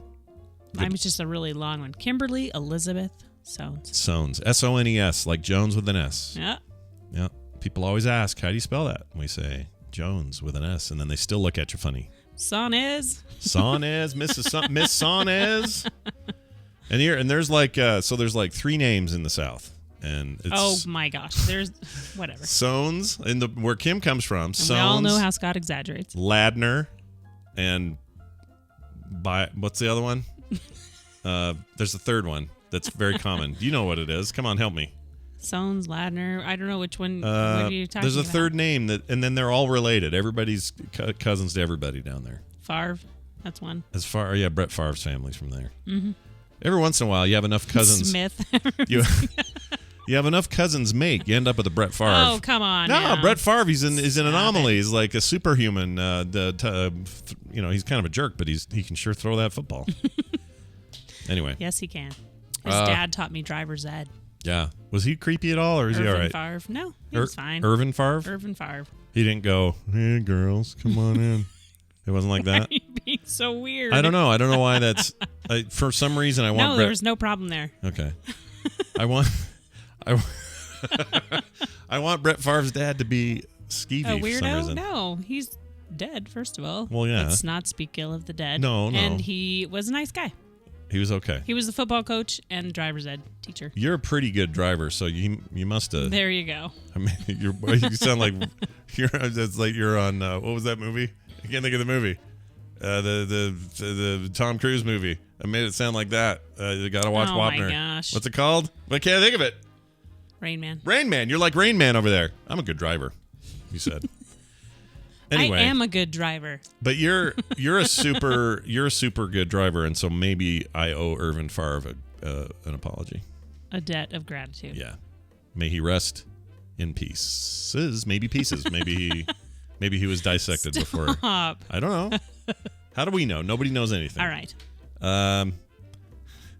Mine was just a really long one. Kimberly Elizabeth Sones. Sones. S-O-N-E-S, like Jones with an S. Yeah. Yeah. People always ask, how do you spell that? And we say Jones with an S, and then they still look at you funny. Sonez. Sonez, Miss Sonez. And there's like there's like 3 names in the South. And it's oh my gosh, there's whatever. Sones, where Kim comes from. And Sones, we all know how Scott exaggerates. Ladner, and what's the other one? There's a third one that's very common. You know what it is. Come on, help me. Sones, Ladner. I don't know which one. What are you talking there's a about? third name and then they're all related. Everybody's cousins to everybody down there. Favre, that's one. Brett Favre's family's from there. Mm-hmm. Every once in a while, you have enough cousins. Smith. You have enough cousins make. You end up with a Brett Favre. Oh, come on. No, now. Brett Favre. Is an anomaly. He's like a superhuman. He's kind of a jerk, but he can sure throw that football. Anyway. Yes, he can. His dad taught me driver's ed. Yeah. Was he creepy at all, or is he all right? Favre. No, he was fine. Irvin Favre? Irvin Favre. He didn't go, hey, girls, come on in. It wasn't like that? Why are you being so weird? I don't know. I don't know why that's... for some reason, I want No, Brett... there was no problem there. Okay. I want Brett Favre's dad to be skeevy A for some weirdo? reason. No, he's dead, first of all. Well, yeah. Let's not speak ill of the dead. No. And he was a nice guy. He was okay. He was the football coach and driver's ed teacher. You're a pretty good driver, so you must have... There you go. I mean, you sound like it's like you're on what was that movie? I can't think of the movie. The Tom Cruise movie. I made it sound like that. You gotta watch Wapner. Oh my gosh. What's it called? I can't think of it. Rain Man. Rain Man. You're like Rain Man over there. I'm a good driver. You said. Anyway, I am a good driver. but you're a super good driver, and so maybe I owe Irvin Favre an apology. A debt of gratitude. Yeah. May he rest in pieces. Maybe pieces. Maybe he was dissected before. Stop. I don't know. How do we know? Nobody knows anything. All right.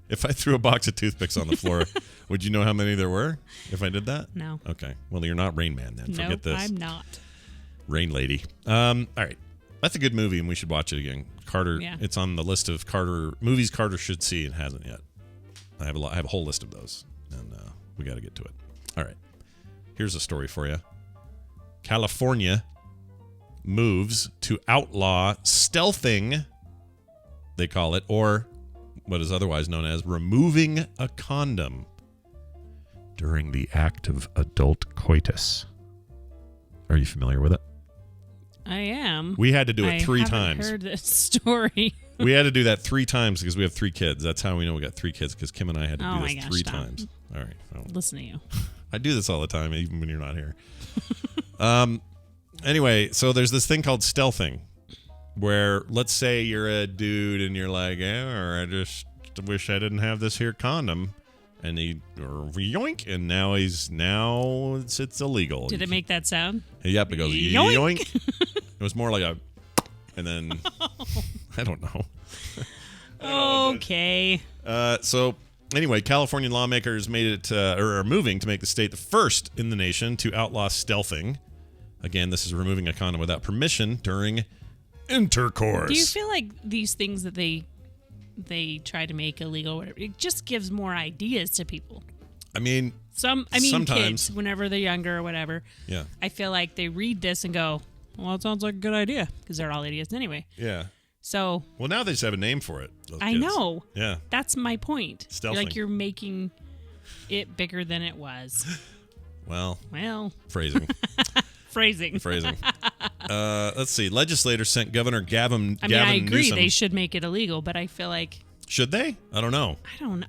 If I threw a box of toothpicks on the floor, would you know how many there were if I did that? No. Okay. Well, you're not Rain Man then. No, Forget this. I'm not. Rain Lady. All right. That's a good movie, and we should watch it again. Carter. Yeah. It's on the list of movies Carter should see and hasn't yet. I have a whole list of those, and we got to get to it. All right. Here's a story for you. California moves to outlaw stealthing, they call it, or what is otherwise known as removing a condom during the act of adult coitus. Are you familiar with it? I am. We had to do it 3 times. I haven't heard this story. We had to do that 3 times because we have 3 kids. That's how we know we got 3 kids, because Kim and I had to do this 3 times. All right. Well, listen to you. I do this all the time, even when you're not here. Anyway, so there's this thing called stealthing, where let's say you're a dude and you're like, I just wish I didn't have this here condom, and he yoink, and now it's illegal. Did it make that sound? Yep, it goes Yoink. yoink. It was more like a, and then I don't know. Okay. So anyway, California lawmakers made it, or are moving to make the state the first in the nation to outlaw stealthing. Again, this is removing a condom without permission during intercourse. Do you feel like these things that they try to make illegal, whatever, it just gives more ideas to people? I mean, sometimes, kids, whenever they're younger or whatever. Yeah. I feel like they read this and go, well, it sounds like a good idea, because they're all idiots anyway. Yeah. So. Well, now they just have a name for it. I know. Yeah. That's my point. Stealthing. You're making it bigger than it was. Well. Phrasing. Let's see. Legislators sent Governor Gavin I agree Newsom. they should make it illegal, but I feel like. Should they? I don't know.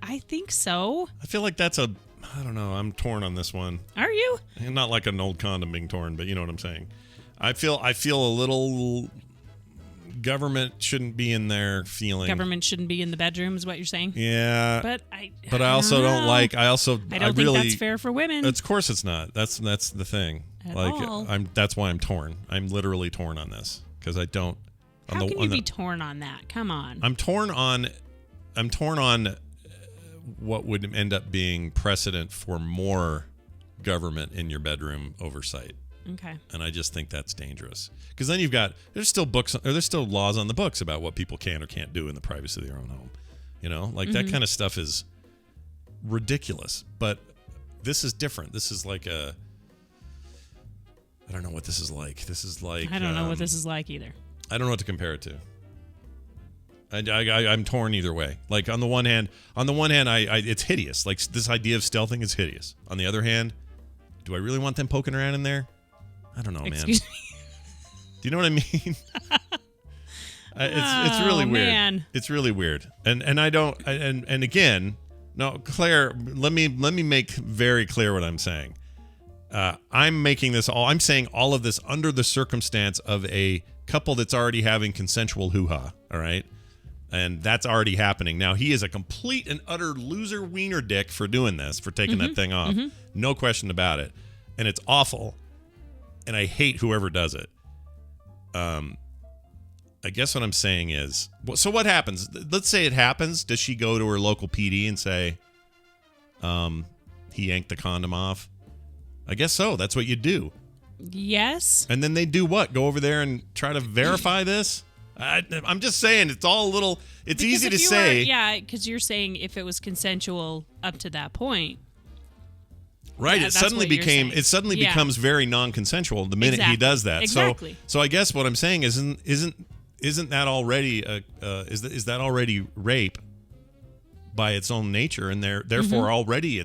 I think so. I feel like that's I don't know. I'm torn on this one. Are you? Not like an old condom being torn, but you know what I'm saying. I feel a little government shouldn't be in there feeling. Government shouldn't be in the bedroom is what you're saying? Yeah. But I also don't like. I don't think that's fair for women. Of course it's not. That's the thing. At all. That's why I'm torn. I'm literally torn on this because I don't. How can you be torn on that? Come on. I'm torn on what would end up being precedent for more government in your bedroom oversight. Okay. And I just think that's dangerous because then there's still laws on the books about what people can or can't do in the privacy of their own home. You know, like that kind of stuff is ridiculous. But this is different. This is like I don't know what this is like. This is like I don't know what this is like either. I don't know what to compare it to. I'm torn either way. Like on the one hand, it's hideous. Like this idea of stealthing is hideous. On the other hand, do I really want them poking around in there? I don't know, man. Excuse me. Do you know what I mean? It's really weird. Man. It's really weird. And I don't. And again, no, Claire. Let me make very clear what I'm saying. I'm saying all of this under the circumstance of a couple that's already having consensual hoo-ha. All right. And that's already happening. Now, he is a complete and utter loser wiener dick for doing this, for taking that thing off. No question about it. And it's awful. And I hate whoever does it. I guess what I'm saying is, so what happens? Let's say it happens. Does she go to her local PD and say, he yanked the condom off? I guess so. That's what you do. Yes. And then they do what? Go over there and try to verify this? I'm just saying, it's all a little, it's Because easy to if you say. yeah, because you're saying if it was consensual up to that point. Right, Yeah, it that's suddenly what you're became, saying. it suddenly Yeah. becomes very non-consensual the minute he does that. Exactly. So I guess what I'm saying isn't that already is that already rape by its own nature, and therefore already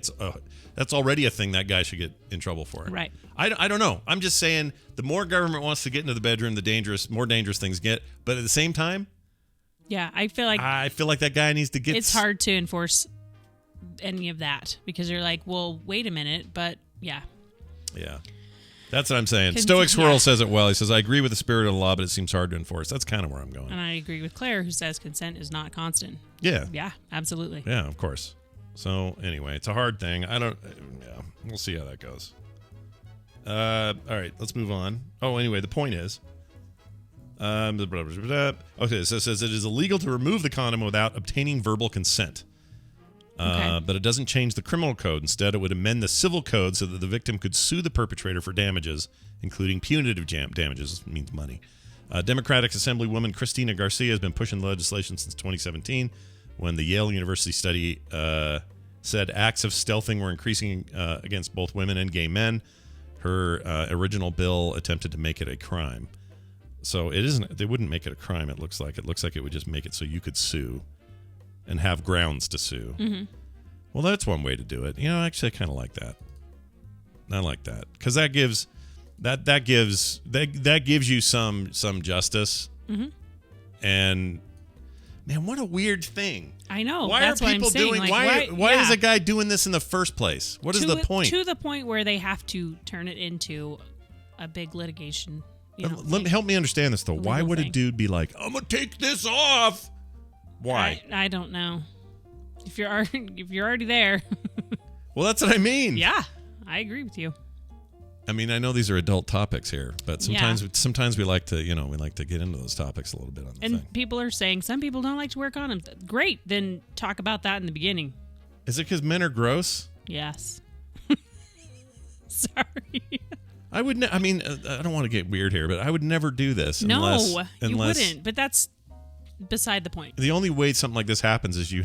that's already a thing that guy should get in trouble for. Right. I don't know. I'm just saying, the more government wants to get into the bedroom, the more dangerous things get. But at the same time, Yeah, I feel like that guy needs to get. it's hard to enforce any of that because you're like, well, wait a minute, but yeah. Yeah. That's what I'm saying. Stoic Squirrel says it well. He says, I agree with the spirit of the law, but it seems hard to enforce. That's kind of where I'm going. And I agree with Claire, who says consent is not constant. Yeah. Yeah, absolutely. Yeah, of course. So anyway, it's a hard thing. We'll see how that goes. All right, let's move on. Oh, anyway, the point is, okay, so it says it is illegal to remove the condom without obtaining verbal consent. But it doesn't change the criminal code. Instead, it would amend the civil code so that the victim could sue the perpetrator for damages, including punitive damages, means money. Democratic Assemblywoman Christina Garcia has been pushing the legislation since 2017, when the Yale University study said acts of stealthing were increasing against both women and gay men. Her original bill attempted to make it a crime. So it isn't. They wouldn't make it a crime, it looks like. It looks like it would just make it so you could sue and have grounds to sue. Mm-hmm. Well, that's one way to do it. You know, actually, I kind of like that. I like that because that gives you some justice. Mm-hmm. And man, what a weird thing! I know. Why that's are people what I'm saying. doing? Like, Why is a guy doing this in the first place? What is the point? To the point where they have to turn it into a big litigation. Help me understand this though. Why would a thing. dude be like, "I'm gonna take this off"? Why? I don't know. If you're already there. Well, that's what I mean. Yeah, I agree with you. I mean, I know these are adult topics here, but sometimes we like to get into those topics a little bit on the thing. People are saying some people don't like to wear condoms. Great, then talk about that in the beginning. Is it because men are gross? Yes. Sorry. I would. I mean, I don't want to get weird here, but I would never do this. You unless wouldn't. But that's beside the point. The only way something like this happens is you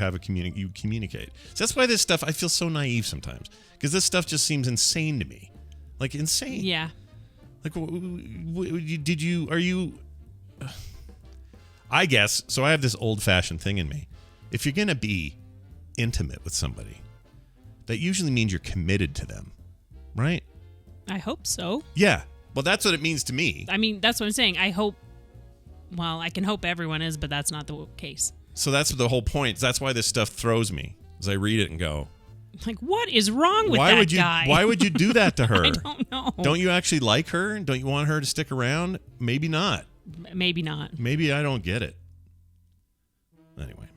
communicate. So that's why this stuff, I feel so naive sometimes, because this stuff just seems insane to me. Like, insane. Yeah. Like, I guess, so I have this old-fashioned thing in me. If you're going to be intimate with somebody, that usually means you're committed to them, right? I hope so. Yeah. Well, that's what it means to me. I mean, that's what I'm saying. I hope, well, I can hope everyone is, but that's not the case. So that's the whole point. That's why this stuff throws me, as I read it and go, like, what is wrong with that guy? Why would you do that to her? I don't know. Don't you actually like her? Don't you want her to stick around? Maybe not. Maybe not. Maybe I don't get it. Anyway.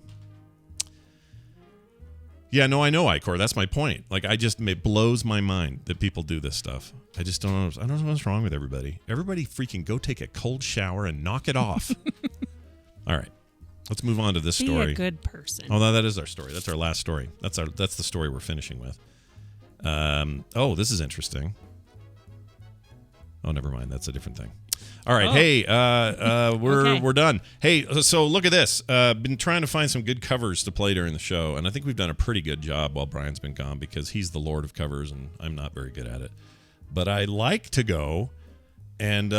Yeah, no, I know, Icor. That's my point. Like, it blows my mind that people do this stuff. I just don't know. I don't know what's wrong with everybody. Everybody freaking go take a cold shower and knock it off. All right. Let's move on to this story. Be a good person. Oh, no, that is our story. That's our last story. That's the story we're finishing with. This is interesting. Oh, never mind. That's a different thing. All right. Hey, we're done. Hey, so look at this. Been trying to find some good covers to play during the show, and I think we've done a pretty good job while Brian's been gone because he's the lord of covers, and I'm not very good at it. But I like to go and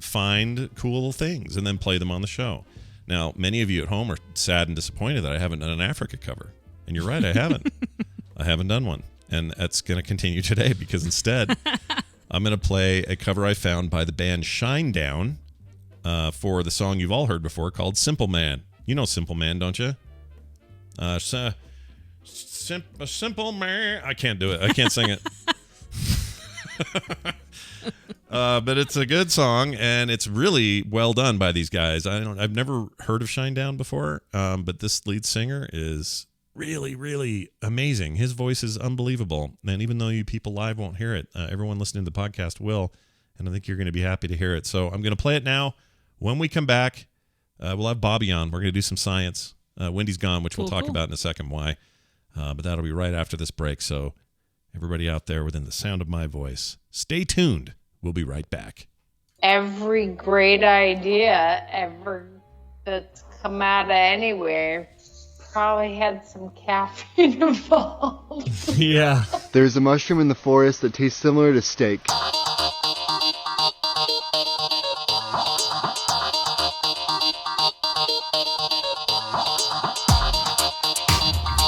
find cool things and then play them on the show. Now, many of you at home are sad and disappointed that I haven't done an Africa cover. And you're right, I haven't. I haven't done one. And that's going to continue today because instead, I'm going to play a cover I found by the band Shinedown for the song you've all heard before called Simple Man. You know Simple Man, don't you? Simple Man. I can't do it. I can't sing it. But it's a good song, and it's really well done by these guys. I've never heard of Shinedown before, but this lead singer is really, really amazing. His voice is unbelievable, and even though you people live won't hear it, everyone listening to the podcast will, and I think you're going to be happy to hear it. So I'm going to play it now. When we come back, we'll have Bobby on. We're going to do some science. Wendy's gone, which we'll talk about in a second why, but that'll be right after this break. So everybody out there within the sound of my voice, stay tuned. We'll be right back. Every great idea ever that's come out of anywhere probably had some caffeine involved. Yeah. There's a mushroom in the forest that tastes similar to steak.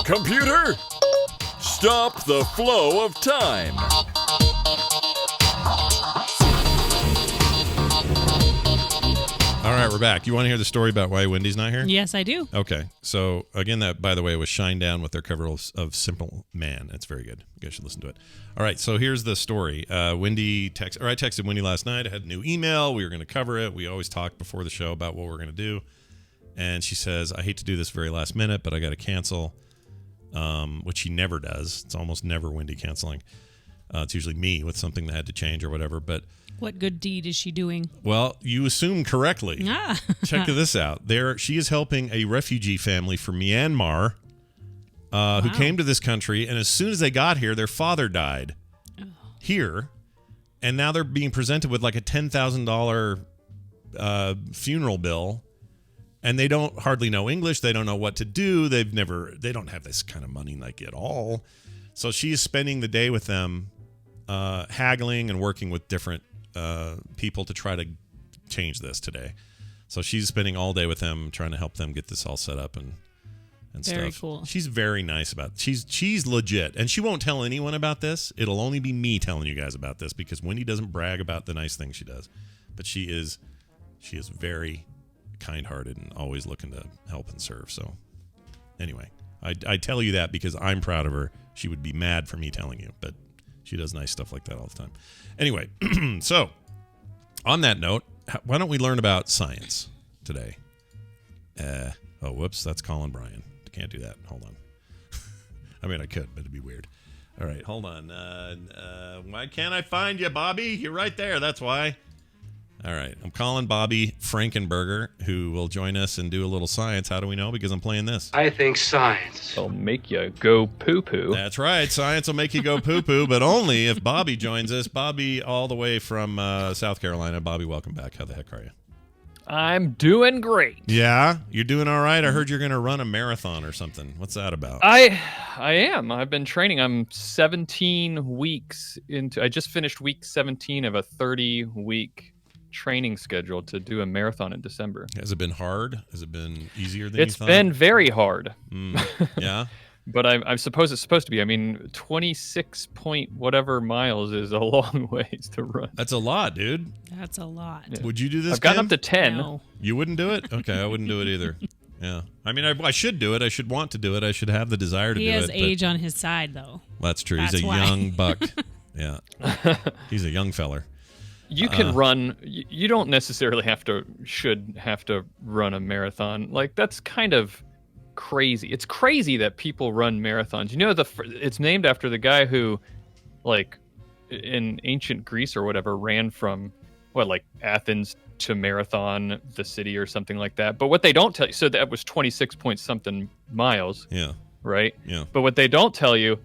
Computer, stop the flow of time. All right, we're back. You want to hear the story about why Wendy's not here? Yes, I do. Okay. So, again, that, by the way, was Shinedown with their cover of Simple Man. It's very good. You guys should listen to it. All right, so here's the story. I texted Wendy last night. I had a new email. We were going to cover it. We always talk before the show about what we're going to do. And she says, I hate to do this very last minute, but I got to cancel, which she never does. It's almost never Wendy canceling. It's usually me with something that had to change or whatever, but... What good deed is she doing? Well, you assume correctly. Check this out. She is helping a refugee family from Myanmar who came to this country, and as soon as they got here, their father died here, and now they're being presented with like a $10,000 funeral bill, and they don't hardly know English. They don't know what to do. They don't have this kind of money like at all. So she is spending the day with them, haggling and working with different people to try to change this today. So she's spending all day with them trying to help them get this all set up and very stuff. Cool. She's very nice about it. She's legit, and she won't tell anyone about this. It'll only be me telling you guys about this because Wendy doesn't brag about the nice things she does, but she is very kind-hearted and always looking to help and serve. So anyway, I tell you that because I'm proud of her. She would be mad for me telling you, but she does nice stuff like that all the time. Anyway, so on that note, why don't we learn about science today? Whoops, that's Colin Bryan. Can't do that. Hold on. I mean, I could, but it'd be weird. All right, hold on. Why can't I find you, Bobby? You're right there. That's why. All right, I'm calling Bobby Frankenberger, who will join us and do a little science. How do we know? Because I'm playing this. I think science will make you go poo-poo. That's right. Science will make you go poo-poo, but only if Bobby joins us. Bobby, all the way from South Carolina. Bobby, welcome back. How the heck are you? I'm doing great. Yeah? You're doing all right? I heard you're going to run a marathon or something. What's that about? I am. I've been training. I'm 17 weeks into... I just finished week 17 of a 30-week training schedule to do a marathon in December. Has it been hard? Has it been easier than you thought? It's been very hard. Yeah? But I suppose it's supposed to be. I mean, 26 point whatever miles is a long ways to run. That's a lot, dude. That's a lot. Yeah. Would you do this, I've gotten Kim? up to 10. No. You wouldn't do it? Okay, I wouldn't do it either. Yeah. I mean, I should do it. I should want to do it. I should have the desire to do it. He has age on his side, though. That's true. That's He's a why. young buck. Yeah. He's a young feller. You can run. You don't necessarily should have to run a marathon. Like, that's kind of crazy. It's crazy that people run marathons. You know, it's named after the guy who, like, in ancient Greece or whatever, ran from like Athens to Marathon, the city, or something like that. But what they don't tell you, so that was 26 point something miles. Yeah. Right. Yeah. But what they don't tell you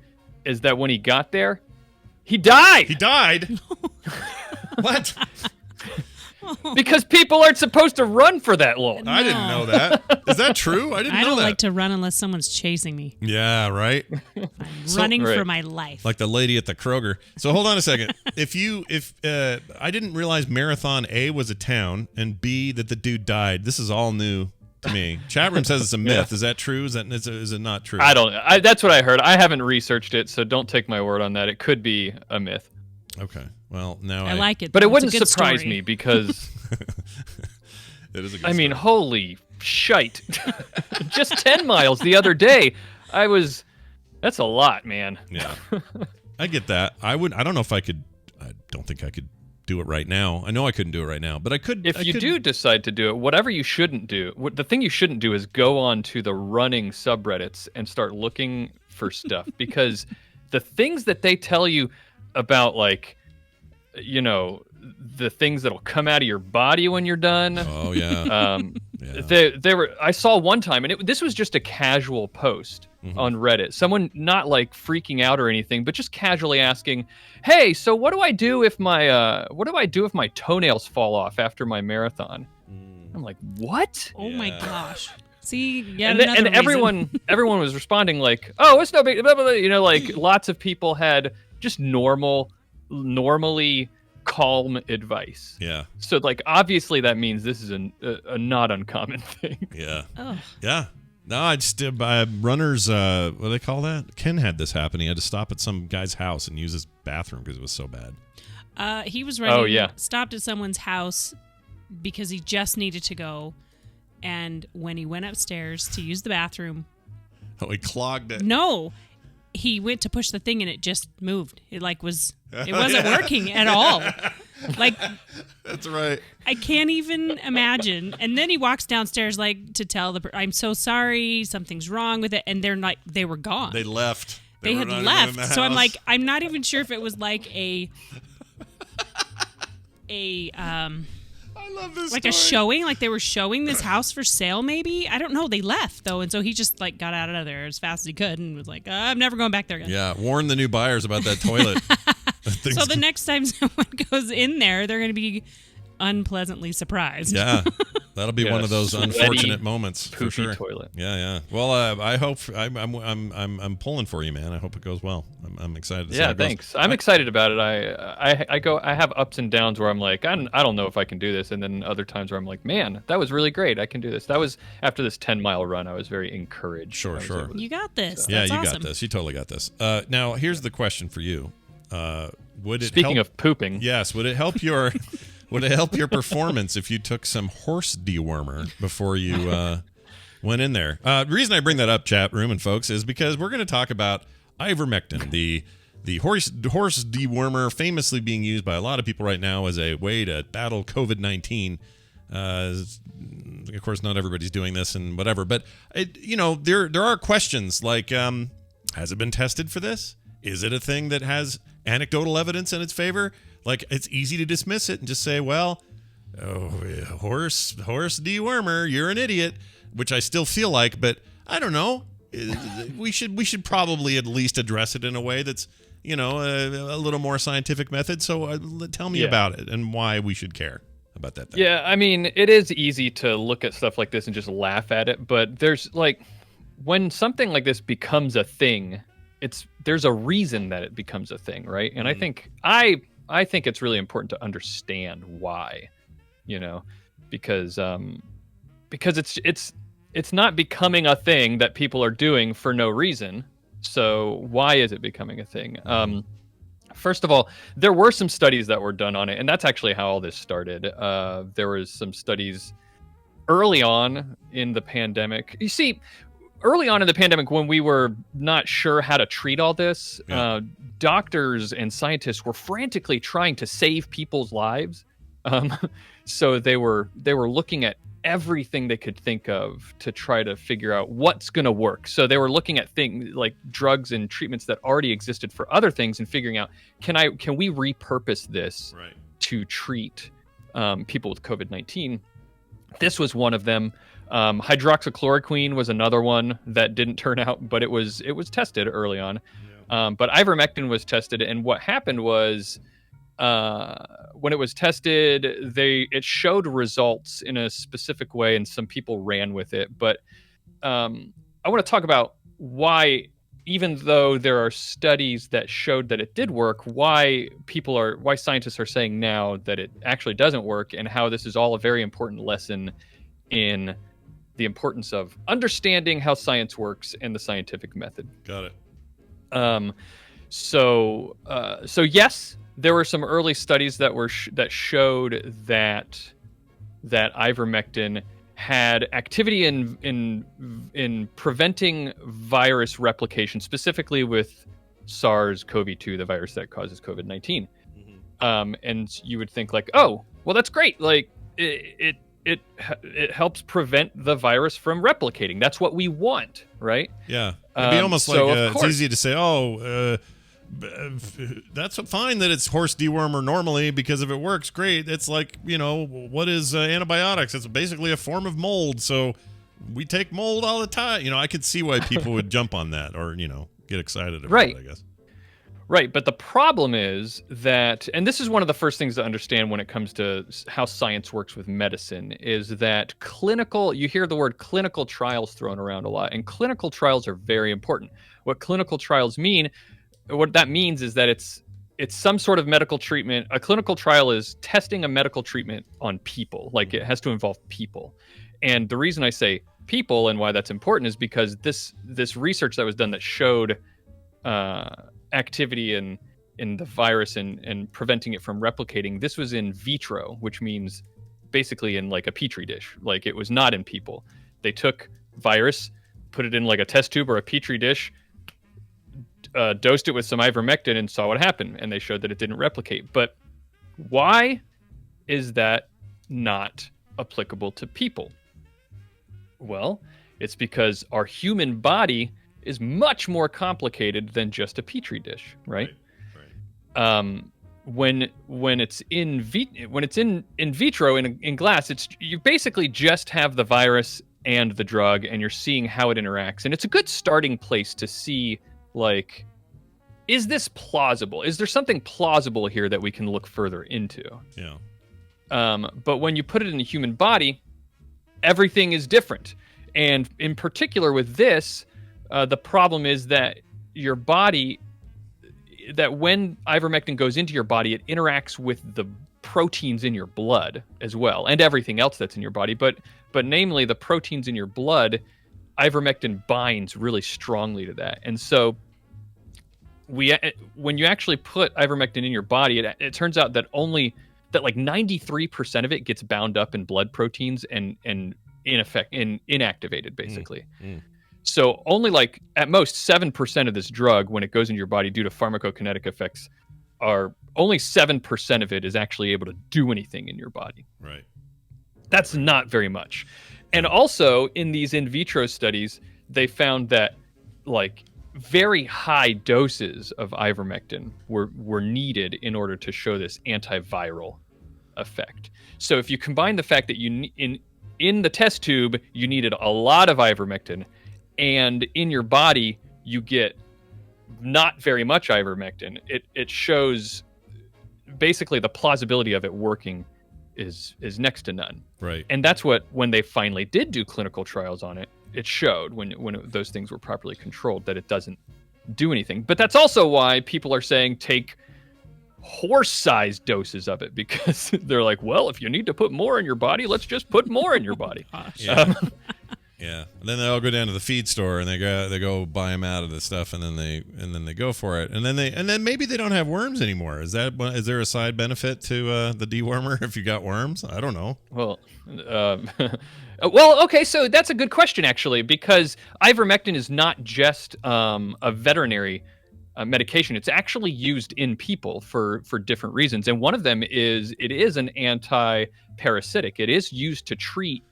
is that when he got there, he died. He died. What? Because people aren't supposed to run for that long. I didn't know that. Is that true? I didn't know that. I don't like to run unless someone's chasing me. Yeah, right. I'm running for my life. Like the lady at the Kroger. So hold on a second. If I didn't realize Marathon A was a town and B that the dude died. This is all new to me. Chat room says it's a myth. Is that true? Is it not true? I don't. That's what I heard. I haven't researched it, so don't take my word on that. It could be a myth. Okay. Well, now I like it, but it it's wouldn't a good surprise story. me because it is a good I mean, story. holy shite! Just 10 miles the other day. That's a lot, man. Yeah, I get that. I don't know if I could. I don't think I could do it right now. I know I couldn't do it right now, but I could. If you do decide to do it, whatever you shouldn't do, the thing you shouldn't do is go on to the running subreddits and start looking for stuff, because the things that they tell you about, like, you know, the things that'll come out of your body when you're done. Oh yeah. They were. I saw one time, and this was just a casual post on Reddit. Someone not like freaking out or anything, but just casually asking, "Hey, so what do I do if my toenails fall off after my marathon?" I'm like, "What?" Oh my gosh. See, yeah, and everyone was responding like, "Oh, it's no big," blah, blah, blah. You know, like lots of people had just normally calm advice. Yeah. So like obviously that means this is a not uncommon thing. Yeah. Oh. Yeah. No, I just runners. What do they call that? Ken had this happen. He had to stop at some guy's house and use his bathroom because it was so bad. He was running. Stopped at someone's house because he just needed to go, and when he went upstairs to use the bathroom, he clogged it. No. He went to push the thing and it just moved. It wasn't working at all. Like, that's right. I can't even imagine. And then he walks downstairs like to tell I'm so sorry, something's wrong with it, and they were gone. They left. They had left. So I'm like, I'm not even sure if it was like a I love this like story. a showing, like they were showing this house for sale maybe. I don't know. They left though, and so he just like got out of there as fast as he could and was like, I'm never going back there again. Yeah, warn the new buyers about that toilet. So the next time someone goes in there, they're going to be unpleasantly surprised. Yeah, that'll be one of those unfortunate moments for sure. Toilet. Yeah. Well, I hope I'm pulling for you, man. I hope it goes well. I'm excited to see how it goes. Thanks. I'm excited about it. I have ups and downs where I'm like, I don't know if I can do this, and then other times where I'm like, man, that was really great. I can do this. That was after this 10-mile run. I was very encouraged. Sure. You got this. Yeah, That's you awesome. got this. You totally got this. Now, here's the question for you. Would it Speaking help, of pooping, yes, would it help your performance if you took some horse dewormer before you went in there? The reason I bring that up, chat room and folks, is because we're going to talk about ivermectin, the horse dewormer, famously being used by a lot of people right now as a way to battle COVID-19. Of course, not everybody's doing this and whatever, but there are questions like, has it been tested for this? Is it a thing that has anecdotal evidence in its favor? Like, it's easy to dismiss it and just say, well, horse dewormer, you're an idiot, which I still feel like, but I don't know. We should probably at least address it in a way that's, a little more scientific method. So tell me about it and why we should care about that thing. Yeah, I mean, it is easy to look at stuff like this and just laugh at it, but there's like, when something like this becomes a thing, there's a reason that it becomes a thing, right? And I think it's really important to understand why, because it's not becoming a thing that people are doing for no reason. So why is it becoming a thing? First of all, there were some studies that were done on it, and that's actually how all this started. There was some studies early on in the pandemic. You see, early on in the pandemic, when we were not sure how to treat all this, doctors and scientists were frantically trying to save people's lives. So they were looking at everything they could think of to try to figure out what's going to work. So they were looking at things like drugs and treatments that already existed for other things and figuring out, can we repurpose this to treat people with COVID-19? This was one of them. Hydroxychloroquine was another one that didn't turn out, but it was tested early on. But ivermectin was tested, and what happened was when it was tested, it showed results in a specific way, and some people ran with it. But I want to talk about why, even though there are studies that showed that it did work, why scientists are saying now that it actually doesn't work, and how this is all a very important lesson in the importance of understanding how science works and the scientific method. Got it. So yes, there were some early studies that showed that ivermectin had activity in preventing virus replication, specifically with SARS-CoV-2, the virus that causes COVID-19. And you would think like, oh, well, that's great. Like it helps prevent the virus from replicating. That's what we want, right? Yeah, it'd be almost so like it's easy to say, that's fine that it's horse dewormer normally, because if it works, great. It's like, what is antibiotics? It's basically a form of mold, so we take mold all the time. I could see why people would jump on that or, get excited about it, I guess. Right, but the problem is that, and this is one of the first things to understand when it comes to how science works with medicine, is that you hear the word clinical trials thrown around a lot, and clinical trials are very important. What clinical trials mean, what that means is that it's some sort of medical treatment. A clinical trial is testing a medical treatment on people, like it has to involve people. And the reason I say people and why that's important is because this research that was done that showed activity in the virus and preventing it from replicating, this was in vitro, which means basically in like a petri dish. Like it was not in people. They took virus, put it in like a test tube or a petri dish, dosed it with some ivermectin and saw what happened, and they showed that it didn't replicate. But why is that not applicable to people? Well, it's because our human body is much more complicated than just a petri dish, right? When it's in vitro in glass, you basically just have the virus and the drug, and you're seeing how it interacts, and it's a good starting place to see, like, is this plausible? Is there something plausible here that we can look further into? Yeah. But when you put it in the human body, everything is different. And in particular with this, the problem is that your body, that when ivermectin goes into your body, it interacts with the proteins in your blood as well, and everything else that's in your body. But namely, the proteins in your blood, ivermectin binds really strongly to that. And so when you actually put ivermectin in your body, it turns out that like 93% of it gets bound up in blood proteins and inactivated, basically. So only like at most 7% of this drug, when it goes into your body due to pharmacokinetic effects, only 7% of it is actually able to do anything in your body. Right. That's not very much. And also in these in vitro studies, they found that like very high doses of ivermectin were needed in order to show this antiviral effect. So if you combine the fact that in the test tube, you needed a lot of ivermectin, and in your body, you get not very much ivermectin, it shows basically the plausibility of it working is next to none. Right. And that's what, when they finally did do clinical trials on it, it showed when those things were properly controlled that it doesn't do anything. But that's also why people are saying take horse-sized doses of it, because they're like, well, if you need to put more in your body, let's just put more in your body. Yeah. Yeah. And then they all go down to the feed store and they go buy them out of the stuff, and then they go for it, and then maybe they don't have worms anymore. Is there a side benefit to the dewormer if you got worms? I don't know. Well, well, okay, so that's a good question actually, because ivermectin is not just a veterinary medication. It's actually used in people for different reasons, and one of them is it is an anti-parasitic. It is used to treat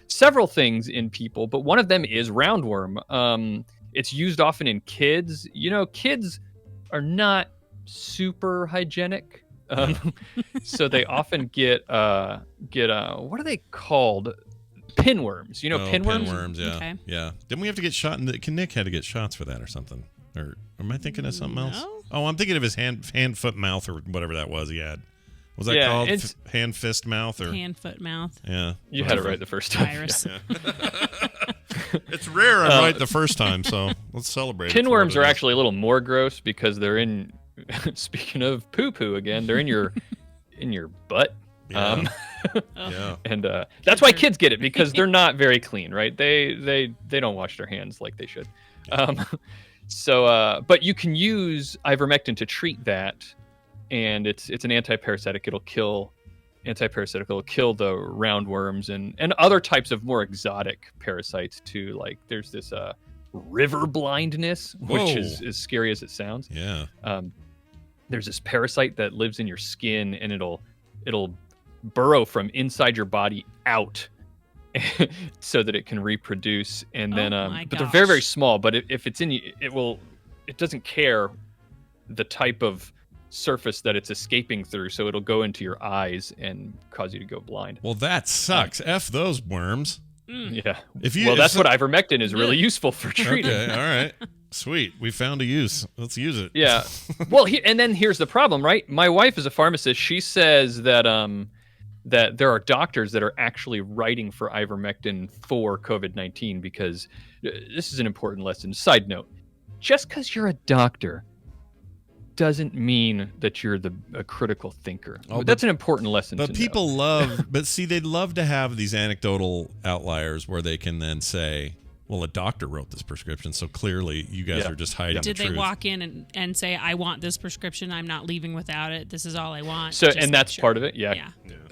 several things in people, but one of them is roundworm. It's used often in kids. Kids are not super hygienic, so they often get what are they called? Pinworms. Pinworms. Pinworms, yeah. Okay. Yeah. Didn't we have to get shot? Nick had to get shots for that or something. Or am I thinking of something else? Oh, I'm thinking of his hand, foot, mouth, or whatever that was he had. Was that called hand, fist, mouth, or hand, foot, mouth? Yeah, you had it right the first time. Virus. Yeah. It's rare I'm right the first time, so let's celebrate. Pinworms are actually a little more gross because they're in. Speaking of poo poo again, they're in your butt. Yeah. Yeah. And that's why kids get it, because they're not very clean, right? They don't wash their hands like they should. But you can use ivermectin to treat that, and it's an anti-parasitic. It'll kill the roundworms and other types of more exotic parasites too. Like there's this river blindness, which is as scary as it sounds. Yeah. there's this parasite that lives in your skin, and it'll burrow from inside your body out so that it can reproduce. And then but they're very, very small, but if it's in you, it doesn't care the type of surface that it's escaping through, so it'll go into your eyes and cause you to go blind. Well, that sucks. F those worms. Yeah. That's what ivermectin is really useful for treating. Okay, all right. Sweet. We found a use. Let's use it. Yeah. Well, and then here's the problem, right? My wife is a pharmacist. She says that that there are doctors that are actually writing for ivermectin for COVID-19 because this is an important lesson. Side note, just because you're a doctor doesn't mean that you're a critical thinker. That's an important lesson to know. But people love, they'd love to have these anecdotal outliers where they can then say, well, a doctor wrote this prescription, so clearly you guys are just hiding the truth. Did they walk in and say, I want this prescription, I'm not leaving without it, this is all I want? So, and that's part of it, yeah.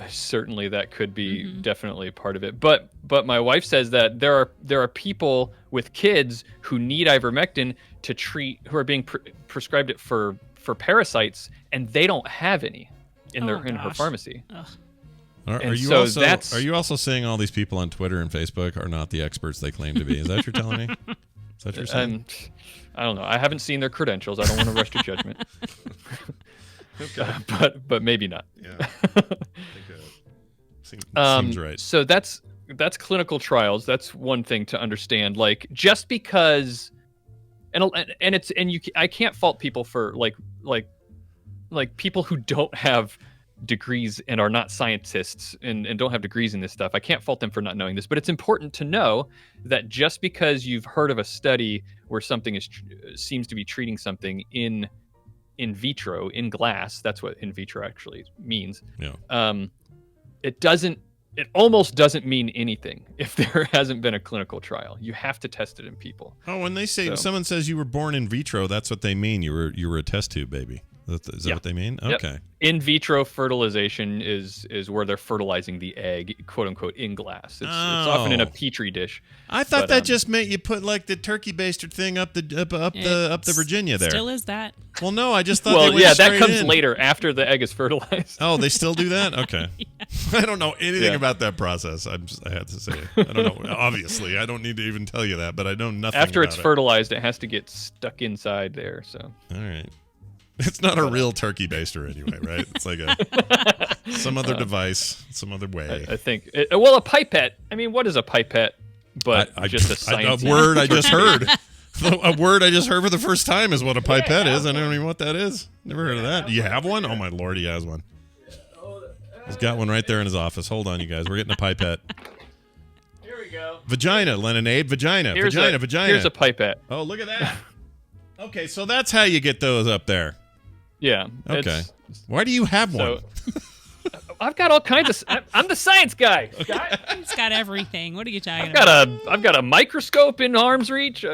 Certainly that could be definitely part of it. But my wife says that there are people with kids who need ivermectin to treat, who are being prescribed it for parasites, and they don't have any in her pharmacy. Are you also saying all these people on Twitter and Facebook are not the experts they claim to be? Is that what you're telling me? Is that what you're saying? I don't know. I haven't seen their credentials. I don't want to rush to judgment. But maybe not. Yeah. I think seems right. So that's clinical trials. That's one thing to understand. Like, just because, I can't fault people for like people who don't have degrees and are not scientists and don't have degrees in this stuff. I can't fault them for not knowing this, but it's important to know that just because you've heard of a study where something seems to be treating something in vitro, in glass, that's what in vitro actually means. Yeah. It almost doesn't mean anything if there hasn't been a clinical trial. You have to test it in people. Oh, when they say someone says you were born in vitro, that's what they mean. You were a test tube baby. Is that what they mean? Yep. Okay. In vitro fertilization is where they're fertilizing the egg, quote unquote, in glass. It's often in a petri dish. I thought that just meant you put like the turkey baster thing up the Virginia there. Still is that? Well, no, I just thought. That comes later after the egg is fertilized. Oh, they still do that? Okay. I don't know anything about that process. I had to say. I don't know. Obviously, I don't need to even tell you that, but I know nothing. After it's fertilized, it has to get stuck inside there. So. All right. It's not a real turkey baster anyway, right? It's like some other device, some other way. I think. A pipette. I mean, what is a pipette? But just a science. A word I just heard. A word I just heard for the first time is what a pipette is. I don't even know what that is. Never heard of that. Do you have one? Oh my lord, he has one. He's got one right there in his office. Hold on, you guys. We're getting a pipette. Here we go. Vagina, Leninade. Vagina. Vagina. Here's a pipette. Oh, look at that. Okay, so that's how you get those up there. Yeah. Okay. Why do you have one? I've got all kinds of. I'm the science guy. He's got everything. What are you talking about? I've got a microscope in arm's reach.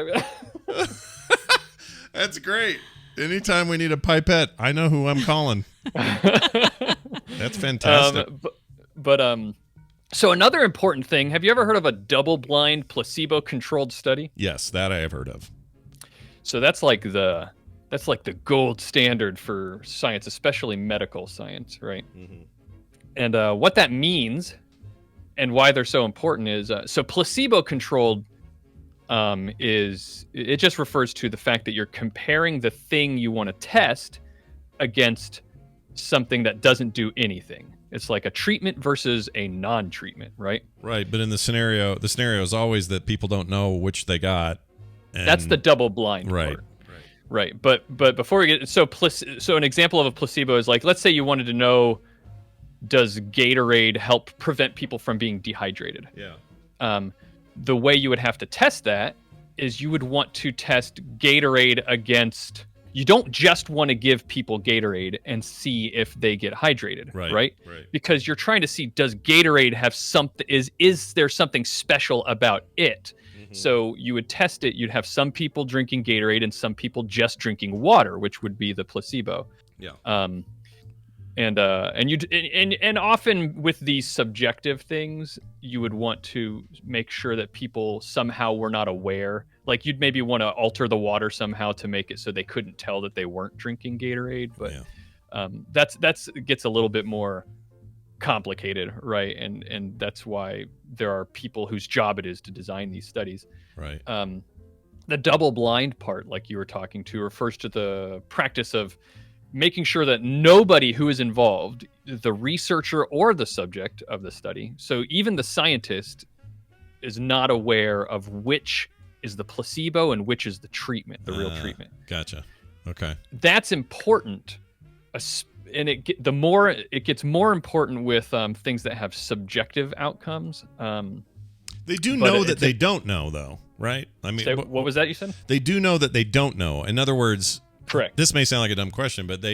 That's great. Anytime we need a pipette, I know who I'm calling. That's fantastic. So another important thing. Have you ever heard of a double-blind, placebo-controlled study? Yes, that I have heard of. So that's like the gold standard for science, especially medical science, right? Mm-hmm. And what that means and why they're so important is so placebo-controlled it just refers to the fact that you're comparing the thing you want to test against something that doesn't do anything. It's like a treatment versus a non-treatment, right? Right, but in the scenario is always that people don't know which they got. And that's the double-blind part. Right, but before we get so an example of a placebo is like, let's say you wanted to know, does Gatorade help prevent people from being dehydrated? Yeah. The way you would have to test that is you would want to test Gatorade against. You don't just want to give people Gatorade and see if they get hydrated, right? Because you're trying to see, does Gatorade have something? Is there something special about it? So you would test it. You'd have some people drinking Gatorade and some people just drinking water, which would be the placebo. Yeah. And often with these subjective things, you would want to make sure that people somehow were not aware. Like you'd maybe want to alter the water somehow to make it so they couldn't tell that they weren't drinking Gatorade. But That's gets a little bit more complicated, right? And that's why there are people whose job it is to design these studies. Right. The double blind part, like you were talking to, refers to the practice of making sure that nobody who is involved, the researcher or the subject of the study, so even the scientist, is not aware of which is the placebo and which is the treatment, the real treatment. Gotcha. Okay. That's important. And it gets more important with things that have subjective outcomes. They do know that they don't know, though, right? I mean, what was that you said? They do know that they don't know. In other words, correct. This may sound like a dumb question, but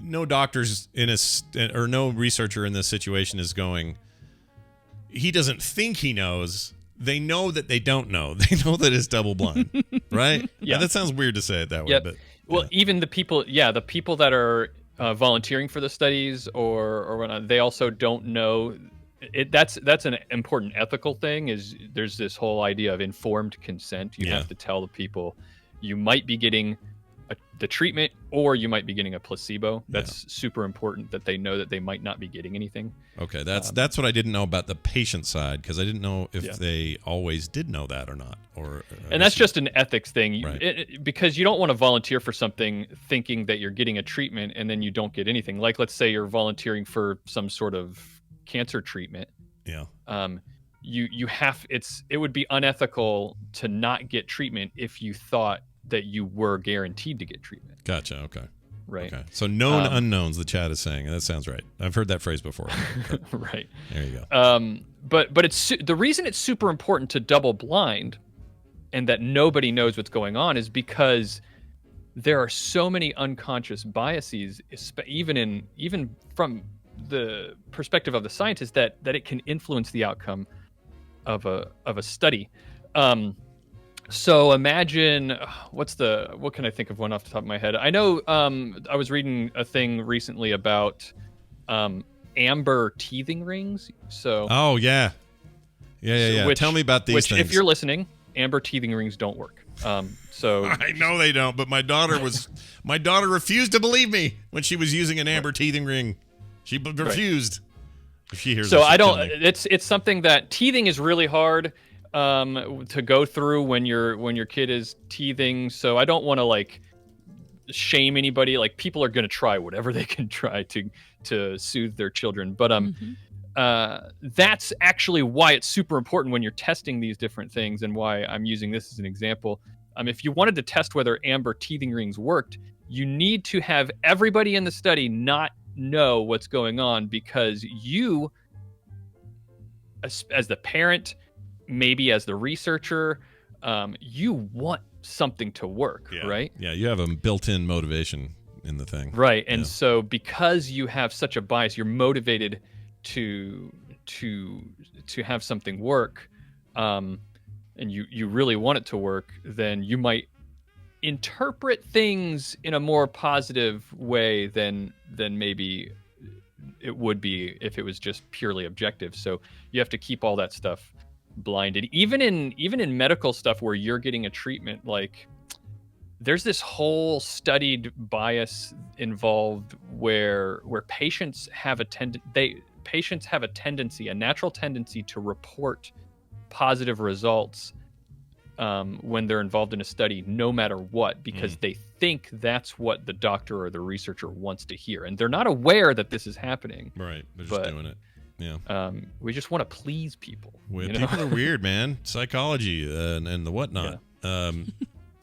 no doctors or no researcher in this situation is going, he doesn't think he knows. They know that they don't know. They know that it's double blind, right? Yeah. That sounds weird to say it that way, but even the people that are volunteering for the studies or whatnot, they also don't know. That's an important ethical thing. Is there's this whole idea of informed consent. You have to tell the people you might be getting the treatment or you might be getting a placebo. That's super important that they know that they might not be getting anything. Okay, that's what I didn't know about the patient side, because I didn't know if they always did know that or not. And that's just an ethics thing, right. Because you don't want to volunteer for something thinking that you're getting a treatment and then you don't get anything. Like, let's say you're volunteering for some sort of cancer treatment. Yeah. It would be unethical to not get treatment if you thought that you were guaranteed to get treatment. Gotcha. Okay. Right. Okay. So known unknowns, the chat is saying, and that sounds right. I've heard that phrase before. Right. There you go. But it's the reason it's super important to double blind and that nobody knows what's going on is because there are so many unconscious biases, even from the perspective of the scientist, that it can influence the outcome of a study. So imagine what can I think of one off the top of my head? I know I was reading a thing recently about amber teething rings. So yeah. Tell me about these things. If you're listening, amber teething rings don't work. So I know they don't, but my daughter refused to believe me when she was using an amber teething ring. She refused. Right. If she hears so I don't. It's something that teething is really hard to go through when your kid is teething. So I don't want to shame anybody. People are going to try whatever they can try to soothe their children. But that's actually why it's super important when you're testing these different things, and why I'm using this as an example. If you wanted to test whether amber teething rings worked, you need to have everybody in the study not know what's going on, because you, as the parent, maybe as the researcher, you want something to work, right? Yeah, you have a built-in motivation in the thing. Right, and so because you have such a bias, you're motivated to have something work, and you really want it to work, then you might interpret things in a more positive way than maybe it would be if it was just purely objective. So you have to keep all that stuff blinded. Even in medical stuff where you're getting a treatment, there's this whole studied bias involved where patients have a natural tendency to report positive results when they're involved in a study, no matter what, because they think that's what the doctor or the researcher wants to hear, and they're not aware that this is happening. Right, they're just doing it. Yeah. We just want to please people. People are weird, man. Psychology and the whatnot. Yeah.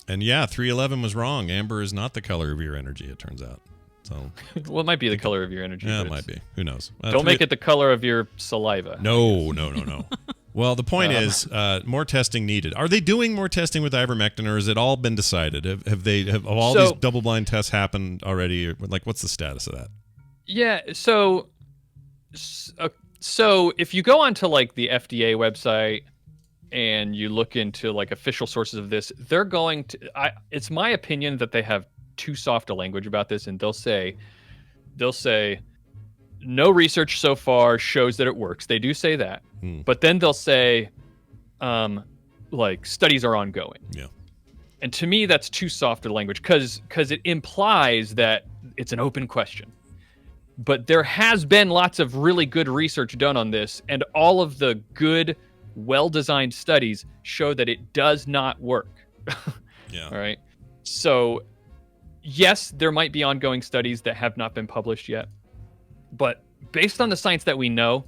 And 311 was wrong. Amber is not the color of your energy, it turns out. So, well, it might be the color of your energy. Yeah, it might be. Who knows? Don't make it the color of your saliva. No. Well, the point is, more testing needed. Are they doing more testing with ivermectin, or has it all been decided? Have all these double-blind tests happened already? Or, what's the status of that? Yeah. So if you go onto the FDA website and you look into official sources of this, they're going to. It's my opinion that they have too soft a language about this, and they'll say, no research so far shows that it works. They do say that, but then they'll say, studies are ongoing. Yeah. And to me, that's too soft a language because it implies that it's an open question. But there has been lots of really good research done on this, and all of the good, well-designed studies show that it does not work. Yeah. All right. So, yes, there might be ongoing studies that have not been published yet, but based on the science that we know,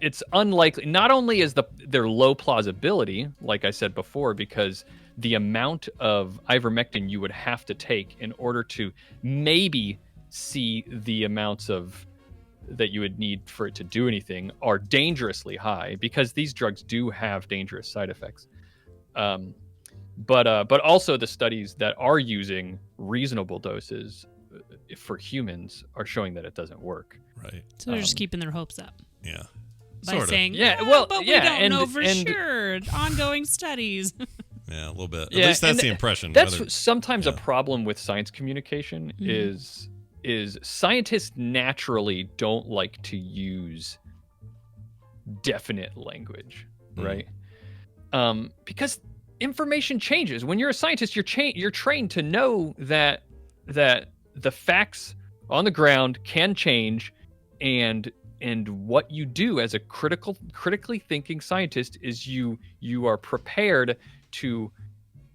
it's unlikely. Not only is their low plausibility, like I said before, because the amount of ivermectin you would have to take in order to maybe see the amounts of that you would need for it to do anything are dangerously high, because these drugs do have dangerous side effects. But also the studies that are using reasonable doses for humans are showing that it doesn't work. Right. So they're just keeping their hopes up. Yeah. By Sort of. saying, Yeah, well, but yeah, we don't and- know for and- sure. Ongoing studies. Yeah, a little bit. At Yeah, least that's and the impression. That's whether- sometimes a yeah. problem with science communication is scientists naturally don't like to use definite language, right? Because information changes. When you're a scientist, you're trained to know that the facts on the ground can change, and what you do as a critically thinking scientist is you are prepared to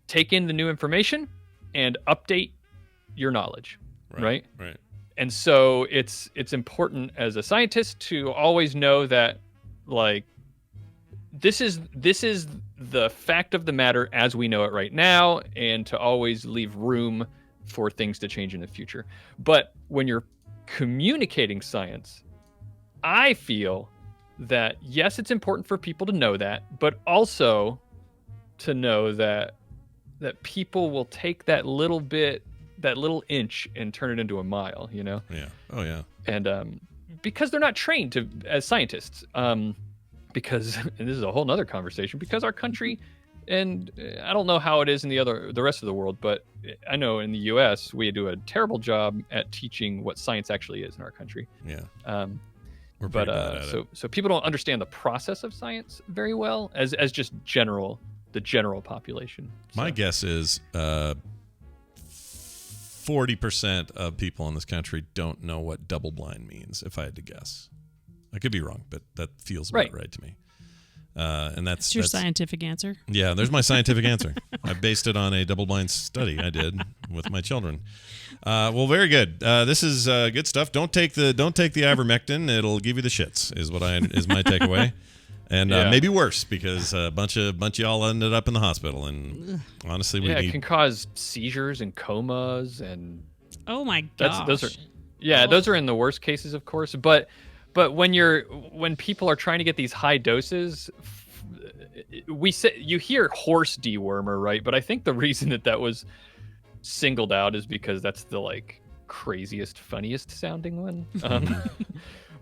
take in the new information and update your knowledge, right? Right. And so it's important as a scientist to always know that, like, this is the fact of the matter as we know it right now, and to always leave room for things to change in the future. But when you're communicating science, I feel that yes, it's important for people to know that, but also to know that people will take that little inch and turn it into a mile, you know? Yeah. Oh yeah. And because they're not trained as scientists, because, and this is a whole nother conversation, because our country, and I don't know how it is in the rest of the world, but I know in the U.S. we do a terrible job at teaching what science actually is in our country. Yeah. We're pretty bad at it. So people don't understand the process of science very well as just the general population. My guess is 40% of people in this country don't know what double blind means, if I had to guess. I could be wrong, but that feels about right to me. And that's your scientific answer. Yeah, there's my scientific answer. I based it on a double-blind study I did with my children. Well, very good. This is good stuff. Don't take the ivermectin; it'll give you the shits. Is my takeaway. And maybe worse, because a bunch of y'all ended up in the hospital. And honestly, it can cause seizures and comas, and oh my gosh, those are in the worst cases, of course. But when people are trying to get these high doses, you hear horse dewormer, right? But I think the reason that was singled out is because that's the craziest, funniest sounding one.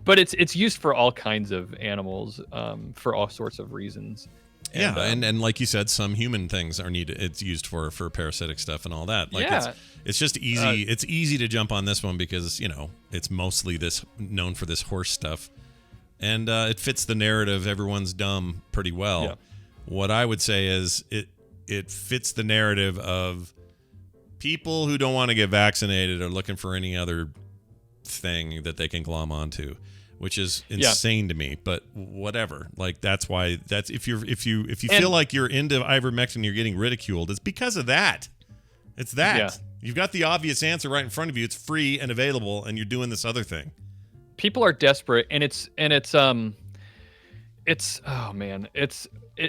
But it's used for all kinds of animals, for all sorts of reasons. And like you said, some human things are needed. It's used for parasitic stuff and all that. It's just easy. It's easy to jump on this one because it's mostly known for this horse stuff, and it fits the narrative. Everyone's dumb pretty well. Yeah. What I would say is it fits the narrative of people who don't want to get vaccinated are looking for any other thing that they can glom onto, which is insane to me, but whatever. That's why if you feel like you're into ivermectin, you're getting ridiculed. It's because of that. It's that. Yeah. You've got the obvious answer right in front of you. It's free and available, and you're doing this other thing. People are desperate, and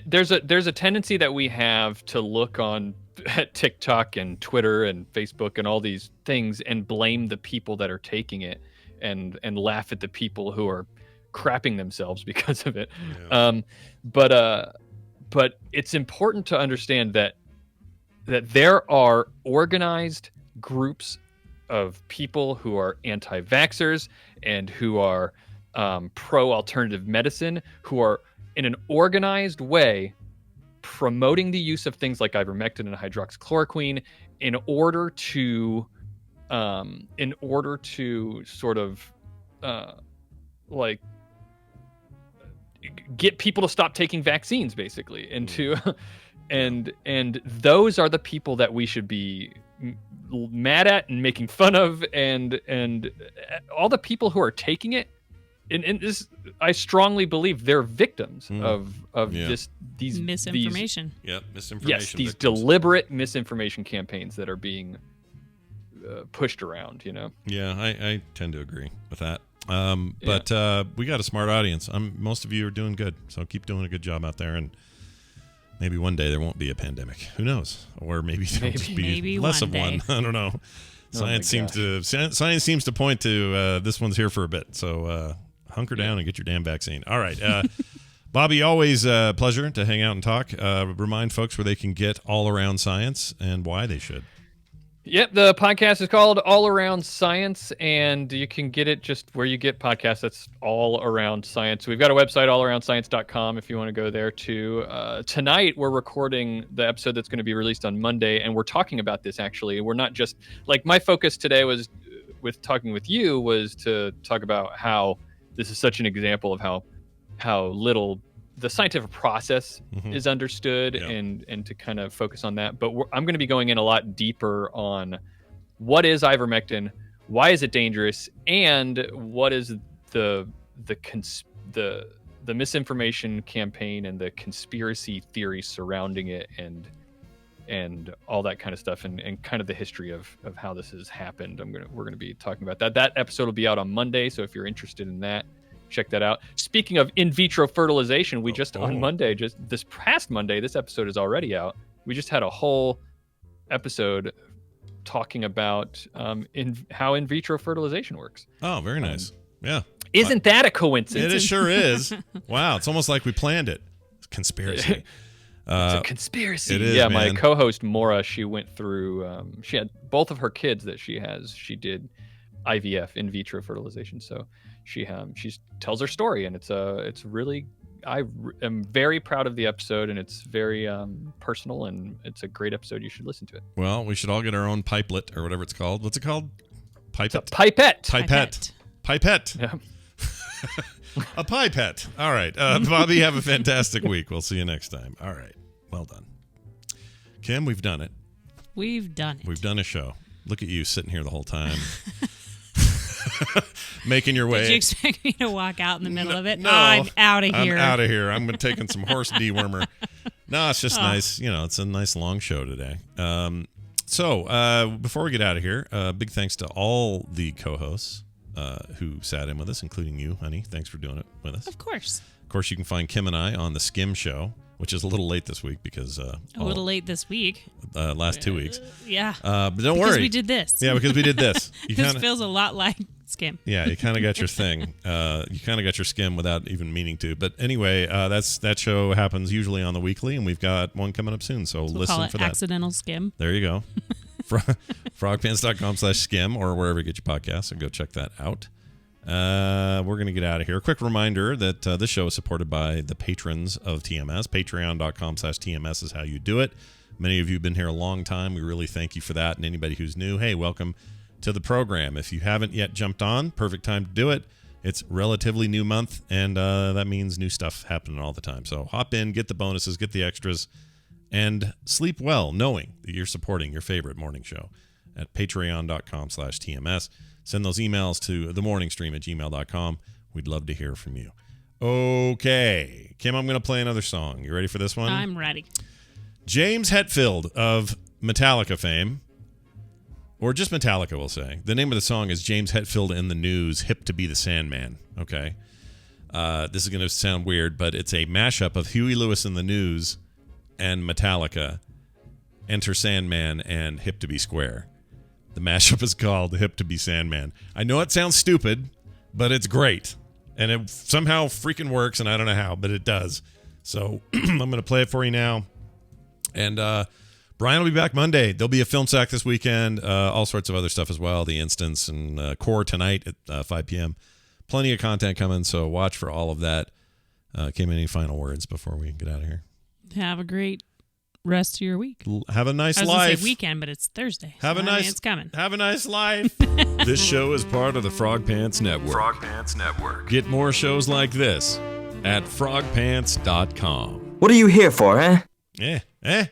there's a tendency that we have to look at TikTok and Twitter and Facebook and all these things and blame the people that are taking it. And laugh at the people who are crapping themselves because of it. Yeah. But it's important to understand that there are organized groups of people who are anti-vaxxers and who are pro-alternative medicine, who are in an organized way promoting the use of things like ivermectin and hydroxychloroquine in order to sort of get people to stop taking vaccines, basically, and those are the people that we should be mad at and making fun of, and all the people who are taking it. And this, I strongly believe they're victims of these misinformation. Misinformation. Yes, these victims. deliberate misinformation campaigns that are being pushed around. Yeah, I tend to agree with that. But we got a smart audience. Most of you are doing good, so keep doing a good job out there, and maybe one day there won't be a pandemic. Who knows? Or maybe there'll just be less of one. I don't know. Science seems to point to this one's here for a bit. So hunker down and get your damn vaccine. All right. Bobby, always a pleasure to hang out and talk. Remind folks where they can get All Around Science and why they should. Yep, the podcast is called All Around Science, and you can get it just where you get podcasts. That's All Around Science. We've got a website, allaroundscience.com, if you want to go there too. Tonight, we're recording the episode that's going to be released on Monday, and we're talking about this, actually. We're not just, like, my focus today was, with talking with you, was to talk about how this is such an example of how little the scientific process is understood, and to kind of focus on that. But I'm going to be going in a lot deeper on what is ivermectin, why is it dangerous, and what is the misinformation campaign and the conspiracy theory surrounding it, and all that kind of stuff, and kind of the history of how this has happened. We're gonna be talking about that. That episode will be out on Monday, so if you're interested in that, check that out. Speaking of in vitro fertilization, on Monday, just this past Monday, this episode is already out. We just had a whole episode talking about how in vitro fertilization works. Oh, very nice. Yeah. Isn't that a coincidence? It sure is. Wow, it's almost like we planned it. Conspiracy. It's a conspiracy. It is, yeah, man. my co-host Maura, she went through. She had both of her kids that she has. She did IVF, in vitro fertilization. So she tells her story, and it's really. I am very proud of the episode, and it's very personal, and it's a great episode. You should listen to it. Well, we should all get our own pipelet or whatever it's called. What's it called? Pipette. Pipette. Yeah. A pipette. All right. Bobby, have a fantastic week. We'll see you next time. All right. Well done. Kim, we've done it. We've done it. We've done a show. Look at you sitting here the whole time. Making your way. Did you expect me to walk out in the middle of it? No, I'm out of here. I'm out of here. I'm taking some horse dewormer. No, it's just nice. It's a nice long show today. So before we get out of here, big thanks to all the co-hosts who sat in with us, including you, honey. Thanks for doing it with us. Of course. Of course, you can find Kim and I on the Skim Show, which is a little late this week because last 2 weeks. Yeah. But don't worry. Because we did this. Yeah, because we did this. This feels a lot like Skim. Yeah, you kind of got your thing. You kind of got your Skim without even meaning to. But anyway, that show happens usually on the weekly, and we've got one coming up soon. So listen call it for that. Accidental Skim. There you go. frogpants.com/skim or wherever you get your podcasts. So go check that out. We're going to get out of here. A quick reminder that this show is supported by the patrons of TMS. Patreon.com/TMS is how you do it. Many of you have been here a long time. We really thank you for that. And anybody who's new, hey, welcome to the program. If you haven't yet jumped on, perfect time to do it. It's relatively new month, and that means new stuff happening all the time. So hop in, get the bonuses, get the extras, and sleep well knowing that you're supporting your favorite morning show at patreon.com/TMS. Send those emails to themorningstream@gmail.com. We'd love to hear from you. Okay. Kim, I'm going to play another song. You ready for this one? I'm ready. James Hetfield of Metallica fame, or just Metallica, we'll say. The name of the song is James Hetfield in the News, Hip to Be the Sandman. Okay. This is going to sound weird, but it's a mashup of Huey Lewis in the News and Metallica, Enter Sandman, and Hip to Be Square. The mashup is called Hip to Be Sandman. I know it sounds stupid, but it's great. And it somehow freaking works, and I don't know how, but it does. So I'm going to play it for you now. And Brian will be back Monday. There'll be a film sack this weekend, all sorts of other stuff as well. The Instance and Core tonight at 5 p.m. Plenty of content coming, so watch for all of that. Kim, any final words before we get out of here? Have a great rest of your week. Have a nice life. I was life. going to say weekend, but it's Thursday. It's coming. Have a nice life. This show is part of the Frog Pants Network. Frog Pants Network. Get more shows like this at frogpants.com. What are you here for, eh? Eh.